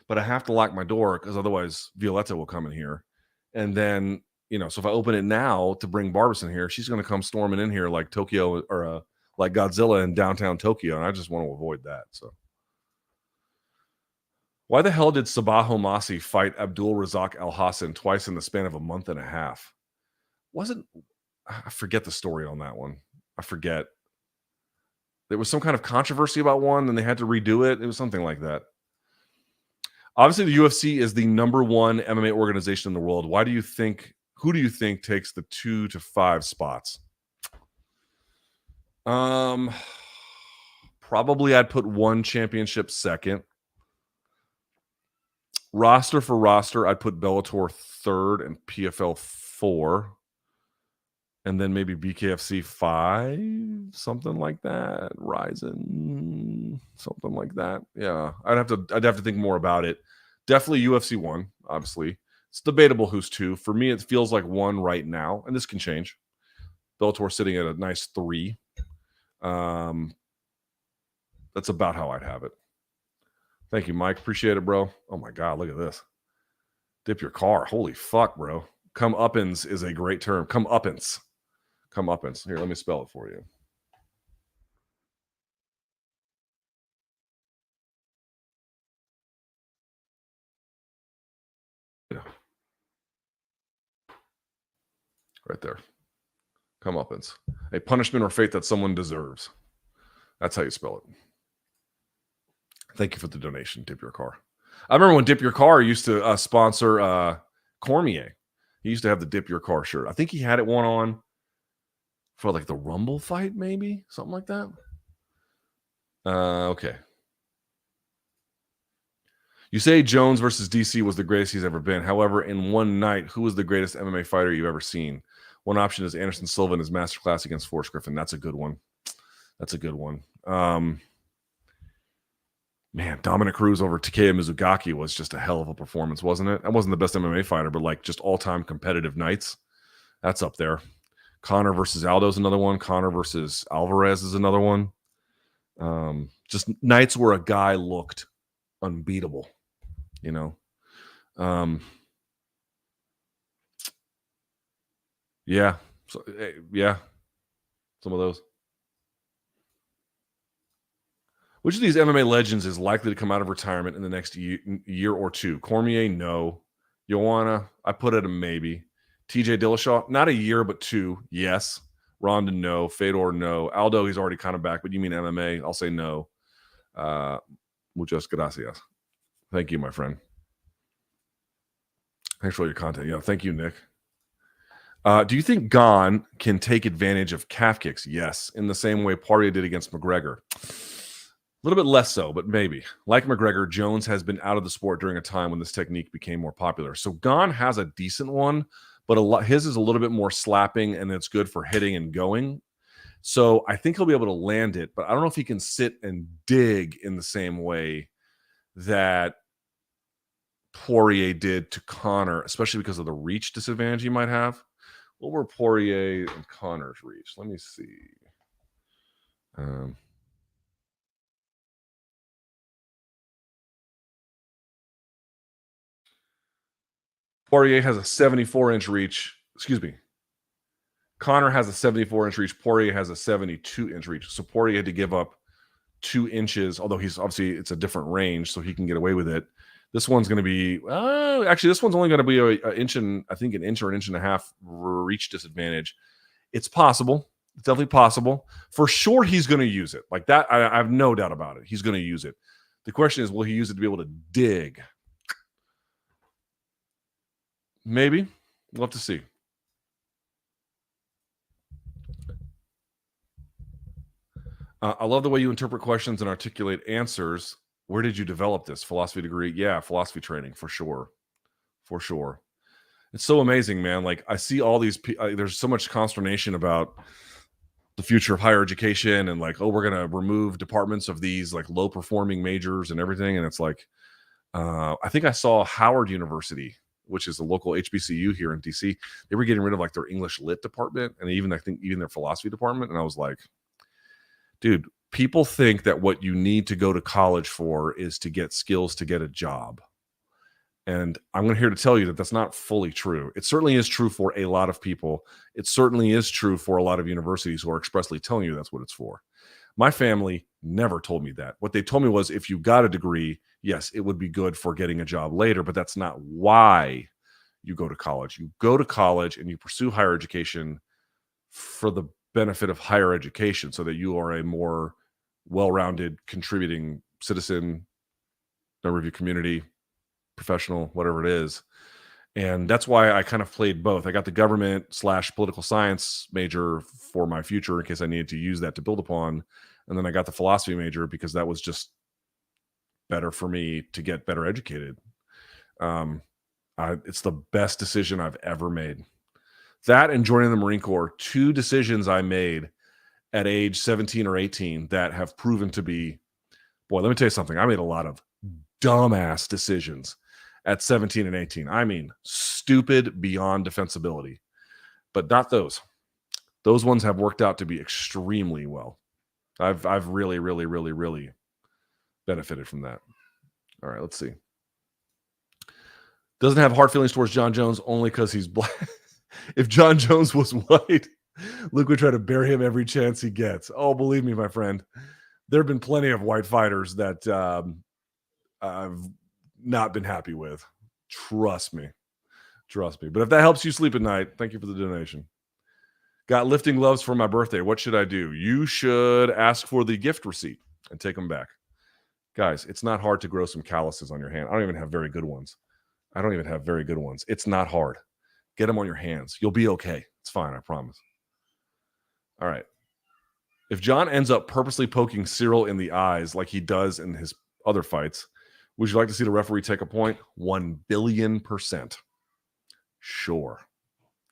but I have to lock my door because otherwise Violetta will come in here. And then, so if I open it now to bring Barbas in here, she's going to come storming in here like Tokyo or like Godzilla in downtown Tokyo. And I just want to avoid that. So why the hell did Sabah Homasi fight Abdul Razak Al Hassan twice in the span of a month and a half? I forget the story on that one. I forget. There was some kind of controversy about one and they had to redo it. It was something like that. Obviously, the UFC is the number one MMA organization in the world. Who do you think takes the 2 to 5 spots? Probably I'd put one championship second. Roster for roster, I'd put Bellator 3rd and PFL 4. And then maybe BKFC 5, something like that. Ryzen, something like that. Yeah, I'd have to think more about it. Definitely UFC 1, obviously. It's debatable who's 2. For me, it feels like 1 right now, and this can change. Bellator sitting at a nice 3. That's about how I'd have it. Thank you, Mike. Appreciate it, bro. Oh my God, look at this. Dip your car. Holy fuck, bro. Come-uppins is a great term. Come-uppins. Come-uppins. Here, let me spell it for you. Yeah. Right there. Come-uppins. A punishment or fate that someone deserves. That's how you spell it. Thank you for the donation, Dip Your Car. I remember when Dip Your Car used to sponsor Cormier. He used to have the Dip Your Car shirt. I think he had it one on for like the Rumble fight, maybe something like that. Okay. You say Jones versus DC was the greatest he's ever been. However, in one night, who was the greatest MMA fighter you've ever seen? One option is Anderson Silva in his masterclass against Forrest Griffin. That's a good one. Man, Dominic Cruz over Takeya Mizugaki was just a hell of a performance, wasn't it? I wasn't the best MMA fighter, but like just all-time competitive nights. That's up there. Conor versus Aldo is another one. Conor versus Alvarez is another one. Just nights where a guy looked unbeatable, Yeah. So, yeah. Some of those. Which of these MMA legends is likely to come out of retirement in the next year or two? Cormier, no. Joanna, I put it a maybe. TJ Dillashaw, not a year, but 2, yes. Ronda, no. Fedor, no. Aldo, he's already kind of back, but you mean MMA? I'll say no. Muchas gracias. Thank you, my friend. Thanks for all your content. Yeah, thank you, Nick. Do you think Gane can take advantage of calf kicks? Yes, in the same way Poirier did against McGregor. A little bit less so, but maybe. Like McGregor, Jones has been out of the sport during a time when this technique became more popular. So Gane has a decent one, but his is a little bit more slapping, and it's good for hitting and going. So I think he'll be able to land it, but I don't know if he can sit and dig in the same way that Poirier did to Conor, especially because of the reach disadvantage he might have. What were Poirier and Connor's reach? Let me see. Poirier has a 74-inch reach. Excuse me. Connor has a 74-inch reach. Poirier has a 72-inch reach. So Poirier had to give up 2 inches, although he's obviously it's a different range, so he can get away with it. This one's going to be actually this one's only going to be an inch and I think an inch or an inch and a half reach disadvantage. It's possible. It's definitely possible. For sure, he's going to use it like that. I have no doubt about it. He's going to use it. The question is, will he use it to be able to dig? Maybe. We'll have to see. I love the way you interpret questions and articulate answers. Where did you develop this? Philosophy degree? Yeah, philosophy training for sure. For sure. It's so amazing, man. Like I see all these there's so much consternation about the future of higher education and like, oh, we're going to remove departments of these like low performing majors and everything. And it's like, I think I saw Howard University, which is the local HBCU here in DC. They were getting rid of like their English lit department and even I think even their philosophy department. And I was like, dude, people think that what you need to go to college for is to get skills to get a job. And I'm here to tell you that that's not fully true. It certainly is true for a lot of people. It certainly is true for a lot of universities who are expressly telling you that's what it's for. My family never told me that. What they told me was if you got a degree, yes, it would be good for getting a job later, but that's not why you go to college. You go to college and you pursue higher education for the benefit of higher education so that you are a more well-rounded, contributing citizen, member of your community, professional, whatever it is. And that's why I kind of played both. I got the government/political science major for my future in case I needed to use that to build upon. And then I got the philosophy major because that was just better for me to get better educated. It's the best decision I've ever made. That and joining the Marine Corps, 2 decisions I made at age 17 or 18 that have proven to be, boy, let me tell you something. I made a lot of dumbass decisions at 17 and 18. I mean, stupid beyond defensibility, but not those. Those ones have worked out to be extremely well. I've really, really, really, really benefited from that. All right, let's see. Doesn't have hard feelings towards Jon Jones only because he's black. If Jon Jones was white, Luke would try to bury him every chance he gets. Oh, believe me, my friend, there have been plenty of white fighters that I've not been happy with. Trust me. Trust me. But if that helps you sleep at night, thank you for the donation. Got lifting gloves for my birthday. What should I do? You should ask for the gift receipt and take them back. Guys, it's not hard to grow some calluses on your hand. I don't even have very good ones. It's not hard. Get them on your hands. You'll be okay. It's fine, I promise. All right. If Jon ends up purposely poking Ciryl in the eyes like he does in his other fights, would you like to see the referee take a point? 1 billion%. Sure.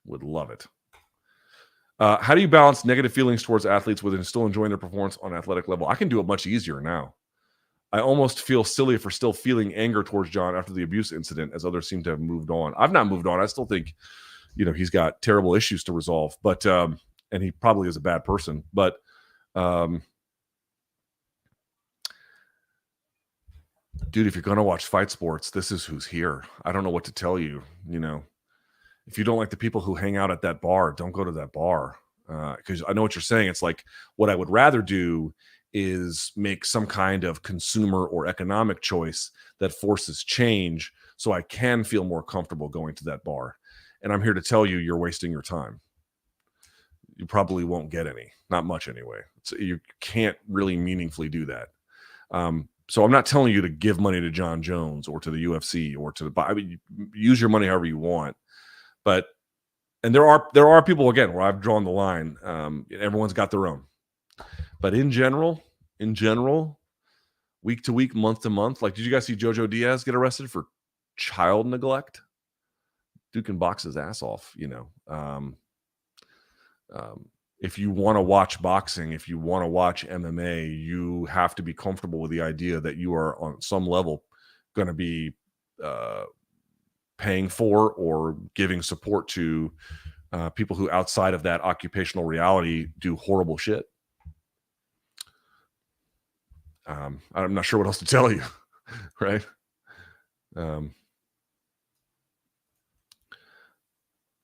Would love it. How do you balance negative feelings towards athletes within still enjoying their performance on an athletic level? I can do it much easier now. I almost feel silly for still feeling anger towards Jon after the abuse incident, as others seem to have moved on. I've not moved on. I still think, he's got terrible issues to resolve, but and he probably is a bad person. But dude, if you're going to watch fight sports, this is who's here. I don't know what to tell you. If you don't like the people who hang out at that bar, don't go to that bar. Because I know what you're saying. It's like what I would rather do is make some kind of consumer or economic choice that forces change so I can feel more comfortable going to that bar. And I'm here to tell you, you're wasting your time. You probably won't get any, not much anyway. So you can't really meaningfully do that. So I'm not telling you to give money to Jon Jones or to the UFC or to use your money however you want. And there are people, again, where I've drawn the line. Everyone's got their own. But in general, week to week, month to month, like, did you guys see Jojo Diaz get arrested for child neglect? Dude can box his ass off, if you want to watch boxing, if you want to watch MMA, you have to be comfortable with the idea that you are on some level going to be paying for or giving support to people who outside of that occupational reality do horrible shit. I'm not sure what else to tell you, right?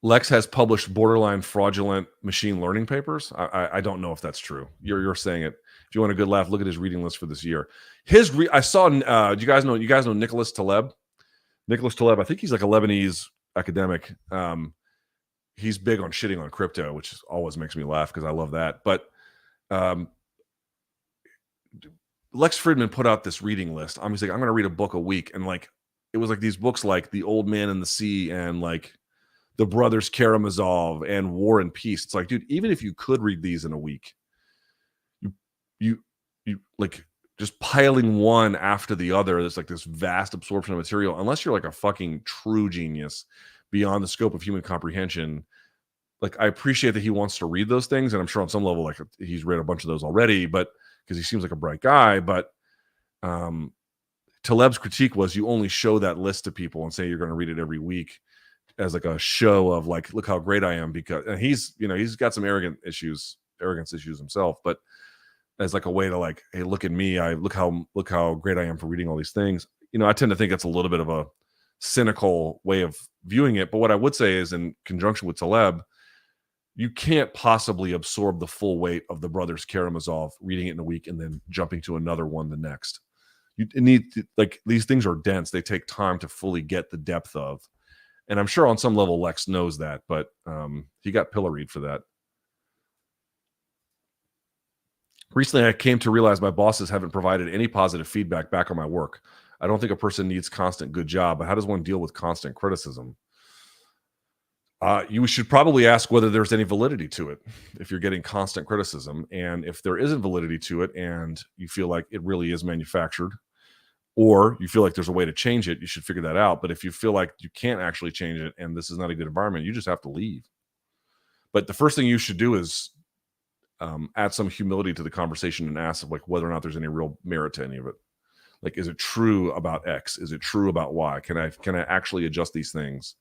Lex has published borderline fraudulent machine learning papers. I don't know if that's true. You're saying it. If you want a good laugh, look at his reading list for this year. I saw. Do you guys know? Nicholas Taleb? Nicholas Taleb. I think he's like a Lebanese academic. He's big on shitting on crypto, which always makes me laugh because I love that. But Lex Fridman put out this reading list. I'm like, I'm going to read a book a week, and like it was like these books like The Old Man and the Sea and like The Brothers Karamazov and War and Peace. It's like, dude, even if you could read these in a week, you like just piling one after the other. There's like this vast absorption of material. Unless you're like a fucking true genius beyond the scope of human comprehension. Like, I appreciate that he wants to read those things, and I'm sure on some level, like he's read a bunch of those already, but because he seems like a bright guy. But Taleb's critique was you only show that list to people and say you're going to read it every week as like a show of like, look how great I am, because and he's got some arrogance issues himself, but as like a way to like, hey, look at me, look how great I am for reading all these things. I tend to think that's a little bit of a cynical way of viewing it. But what I would say is, in conjunction with Taleb, you can't possibly absorb the full weight of the Brothers Karamazov reading it in a week and then jumping to another one the next. You need to, like, these things are dense. They take time to fully get the depth of. And I'm sure on some level Lex knows that, but he got pilloried for that. Recently, I came to realize my bosses haven't provided any positive feedback back on my work. I don't think a person needs constant good job, but how does one deal with constant criticism? You should probably ask whether there's any validity to it if you're getting constant criticism. And if there isn't validity to it and you feel like it really is manufactured, or you feel like there's a way to change it, you should figure that out. But if you feel like you can't actually change it and this is not a good environment, you just have to leave. But the first thing you should do is add some humility to the conversation and ask like whether or not there's any real merit to any of it. Like, is it true about X? Is it true about Y? Can I actually adjust these things?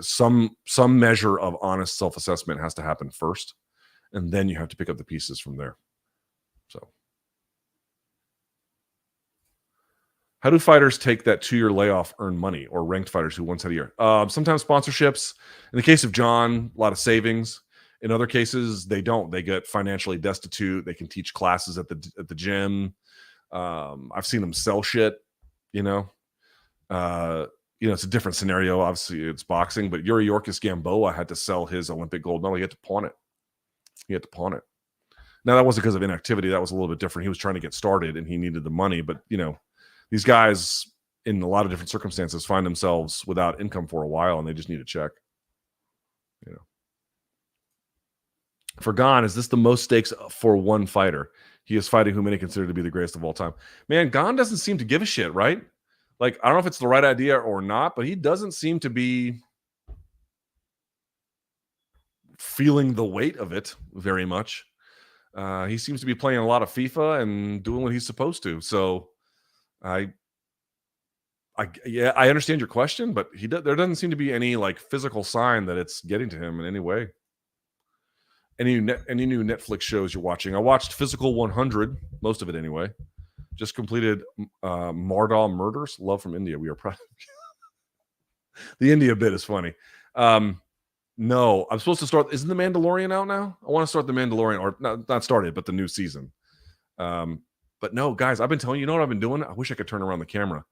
Some measure of honest self-assessment has to happen first, and then you have to pick up the pieces from there. So, how do fighters take that 2-year layoff earn money, or ranked fighters who once had a year? Sometimes sponsorships. In the case of Jon, a lot of savings. In other cases, they don't. They get financially destitute. They can teach classes at the gym. I've seen them sell shit. It's a different scenario. Obviously, it's boxing, but Yuri Yorkis Gamboa had to sell his Olympic gold medal. He had to pawn it. Now, that wasn't because of inactivity. That was a little bit different. He was trying to get started, and he needed the money. But, these guys, in a lot of different circumstances, find themselves without income for a while, and they just need a check. For Gane, is this the most stakes for one fighter? He is fighting who many consider to be the greatest of all time. Man, Gane doesn't seem to give a shit, right? Like, I don't know if it's the right idea or not, but he doesn't seem to be feeling the weight of it very much. He seems to be playing a lot of FIFA and doing what he's supposed to. So, I understand your question, but there doesn't seem to be any like physical sign that it's getting to him in any way. Any new Netflix shows you're watching? I watched Physical 100, most of it anyway. Just completed Mardal Murders, Love from India. We are proud. The India bit is funny. No, I'm supposed to start. Isn't The Mandalorian out now? I want to start The Mandalorian, or not started, but the new season. But no, guys, I've been telling you, know what I've been doing? I wish I could turn around the camera.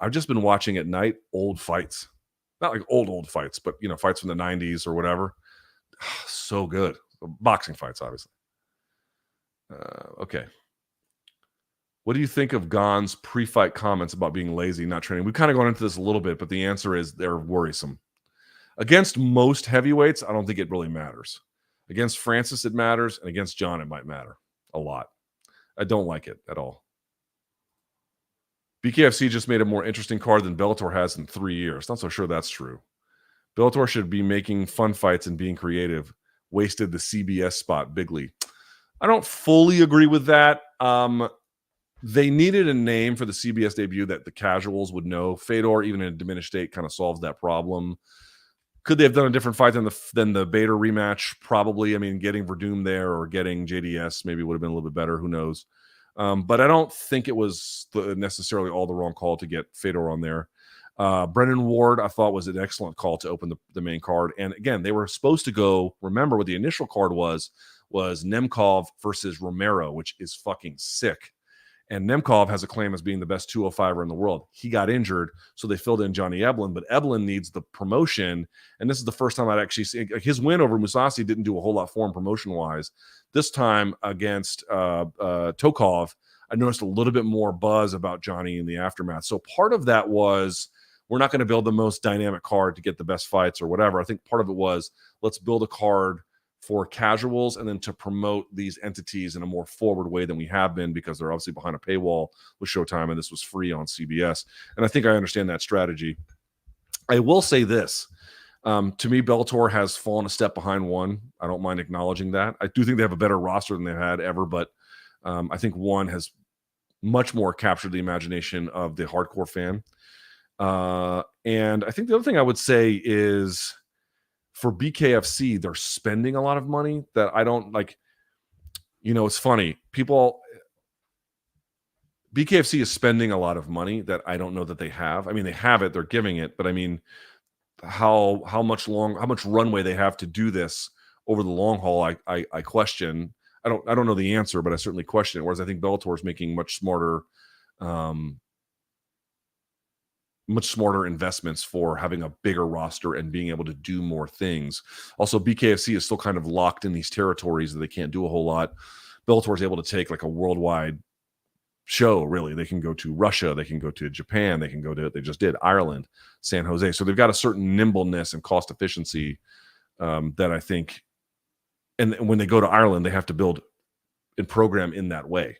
I've just been watching at night old fights. Not like old fights, but fights from the 90s or whatever. So good. Boxing fights, obviously. Okay. What do you think of Gane's pre-fight comments about being lazy, not training? We've kind of gone into this a little bit, but the answer is they're worrisome. Against most heavyweights, I don't think it really matters. Against Francis, it matters, and against Jon, it might matter a lot. I don't like it at all. BKFC just made a more interesting card than Bellator has in 3 years. Not so sure that's true. Bellator should be making fun fights and being creative. Wasted the CBS spot bigly. I don't fully agree with that. They needed a name for the CBS debut that the casuals would know. Fedor, even in a diminished state, kind of solves that problem. Could they have done a different fight than the Bader rematch? Probably. I mean, getting Verdum there or getting JDS maybe would have been a little bit better. Who knows? But I don't think it was necessarily all the wrong call to get Fedor on there. Brennan Ward, I thought, was an excellent call to open the main card. And again, they were supposed to go, remember what the initial card was Nemkov versus Romero, which is fucking sick. And Nemkov has a claim as being the best 205er in the world. He got injured, so they filled in Johnny Eblin, but Eblin needs the promotion. And this is the first time I'd actually seen his win over Musasi didn't do a whole lot for him promotion-wise. This time against Tokov, I noticed a little bit more buzz about Johnny in the aftermath. So part of that was we're not going to build the most dynamic card to get the best fights or whatever. I think part of it was let's build a card for casuals and then to promote these entities in a more forward way than we have been, because they're obviously behind a paywall with Showtime and this was free on CBS. And I think I understand that strategy. I will say this. To me, Bellator has fallen a step behind One. I don't mind acknowledging that. I do think they have a better roster than they've had ever, but I think One has much more captured the imagination of the hardcore fan. And I think the other thing I would say is for BKFC, they're spending a lot of money that I don't like. You know, it's funny. BKFC is spending a lot of money that I don't know that they have. I mean, they have it, they're giving it, but I mean, how much runway they have to do this over the long haul, I question. I don't know the answer, but I certainly question it. Whereas I think Bellator is making much smarter investments for having a bigger roster and being able to do more things. Also, BKFC is still kind of locked in these territories that they can't do a whole lot. Bellator is able to take like a worldwide show, really. They can go to Russia, they can go to Japan, they just did Ireland, San Jose. So they've got a certain nimbleness and cost efficiency that I think, and when they go to Ireland, they have to build and program in that way.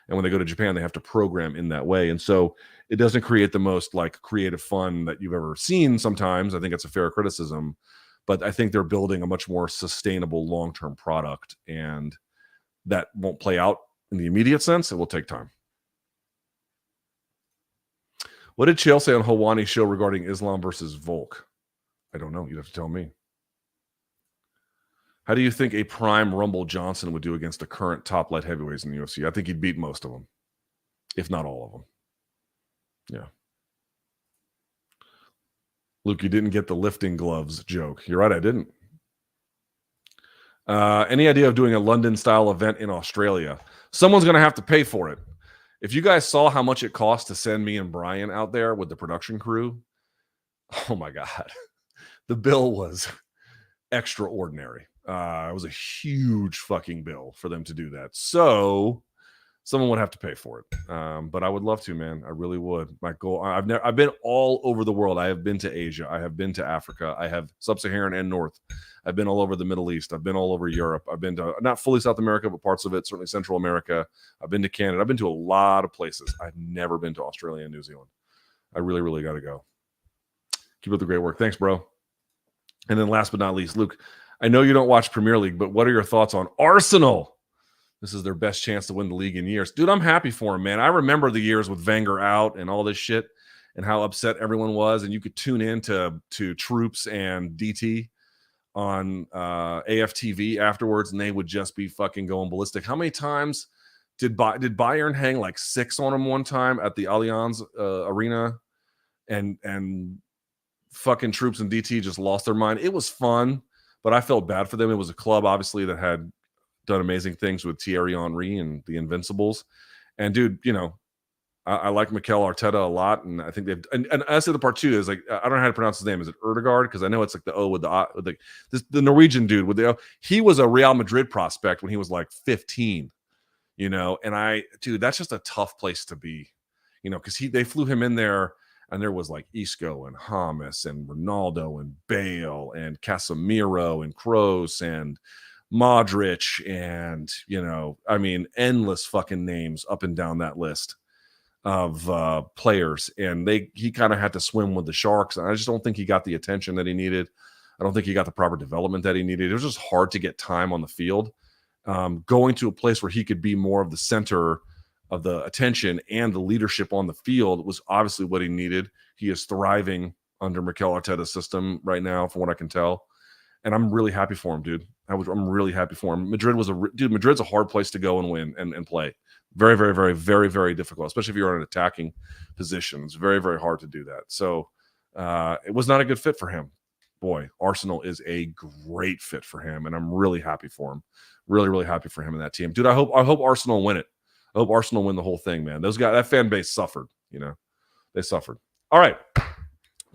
And when they go to Japan, they have to program in that way. And so it doesn't create the most like creative fun that you've ever seen sometimes. I think it's a fair criticism, but I think they're building a much more sustainable long-term product, and that won't play out in the immediate sense. It will take time. What did Chael say on Hawani's show regarding Islam versus Volk? I don't know. You'd have to tell me. How do you think a prime Rumble Johnson would do against the current top light heavyweights in the UFC? I think he'd beat most of them, if not all of them. Yeah. Luke, you didn't get the lifting gloves joke. You're right, I didn't. Any idea of doing a London-style event in Australia? Someone's going to have to pay for it. If you guys saw how much it cost to send me and Brian out there with the production crew, oh my God. The bill was extraordinary. It was a huge fucking bill for them to do that. So someone would have to pay for it. But I would love to, man. I really would. My goal, I've been all over the world. I have been to Asia. I have been to Africa. I have sub-Saharan and North. I've been all over the Middle East. I've been all over Europe. I've been to not fully South America, but parts of it, certainly Central America. I've been to Canada. I've been to a lot of places. I've never been to Australia and New Zealand. I really, really got to go. Keep up the great work. Thanks, bro. And then last but not least, Luke, I know you don't watch Premier League, but what are your thoughts on Arsenal? This is their best chance to win the league in years. Dude, I'm happy for him, man. I remember the years with Wenger out and all this shit and how upset everyone was. And you could tune in to Troops and DT on AFTV afterwards, and they would just be fucking going ballistic. How many times did Bayern hang like 6 on him one time at the Allianz Arena? And fucking Troops and DT just lost their mind. It was fun, but I felt bad for them. It was a club, obviously, that had done amazing things with Thierry Henry and the Invincibles. And dude, you know, I like Mikel Arteta a lot, and I think they've. And I said the part too is like I don't know how to pronounce his name. Is it Erdegaard? Because I know it's like the O with the the Norwegian dude with the O. He was a Real Madrid prospect when he was like 15, you know. And dude, that's just a tough place to be, you know, because they flew him in there, and there was like Isco and James and Ronaldo and Bale and Casemiro and Kroos and Modric and, you know, I mean, endless fucking names up and down that list of players. And he kind of had to swim with the sharks. And I just don't think he got the attention that he needed. I don't think he got the proper development that he needed. It was just hard to get time on the field. Going to a place where he could be more of the center of the attention and the leadership on the field was obviously what he needed. He is thriving under Mikel Arteta's system right now, from what I can tell. And I'm really happy for him, dude. I'm really happy for him. Madrid's a hard place to go and win and play. Very, very, very, very, very difficult, especially if you're in an attacking position. It's very, very hard to do that. So it was not a good fit for him. Boy, Arsenal is a great fit for him, and I'm really happy for him. Really, really happy for him and that team, dude. I hope Arsenal win it. I hope Arsenal win the whole thing, man. Those guys, that fan base suffered. They suffered. All right.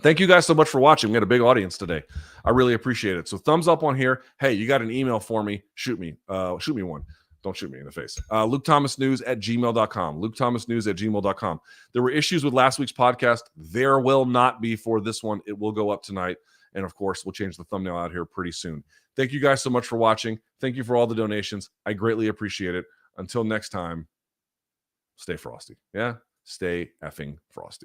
Thank you guys so much for watching. We had a big audience today. I really appreciate it. So thumbs up on here. Hey, you got an email for me? Shoot me. Shoot me one. Don't shoot me in the face. LukeThomasNews@gmail.com. LukeThomasNews@gmail.com. There were issues with last week's podcast. There will not be for this one. It will go up tonight. And of course, we'll change the thumbnail out here pretty soon. Thank you guys so much for watching. Thank you for all the donations. I greatly appreciate it. Until next time, stay frosty. Yeah? Stay effing frosty.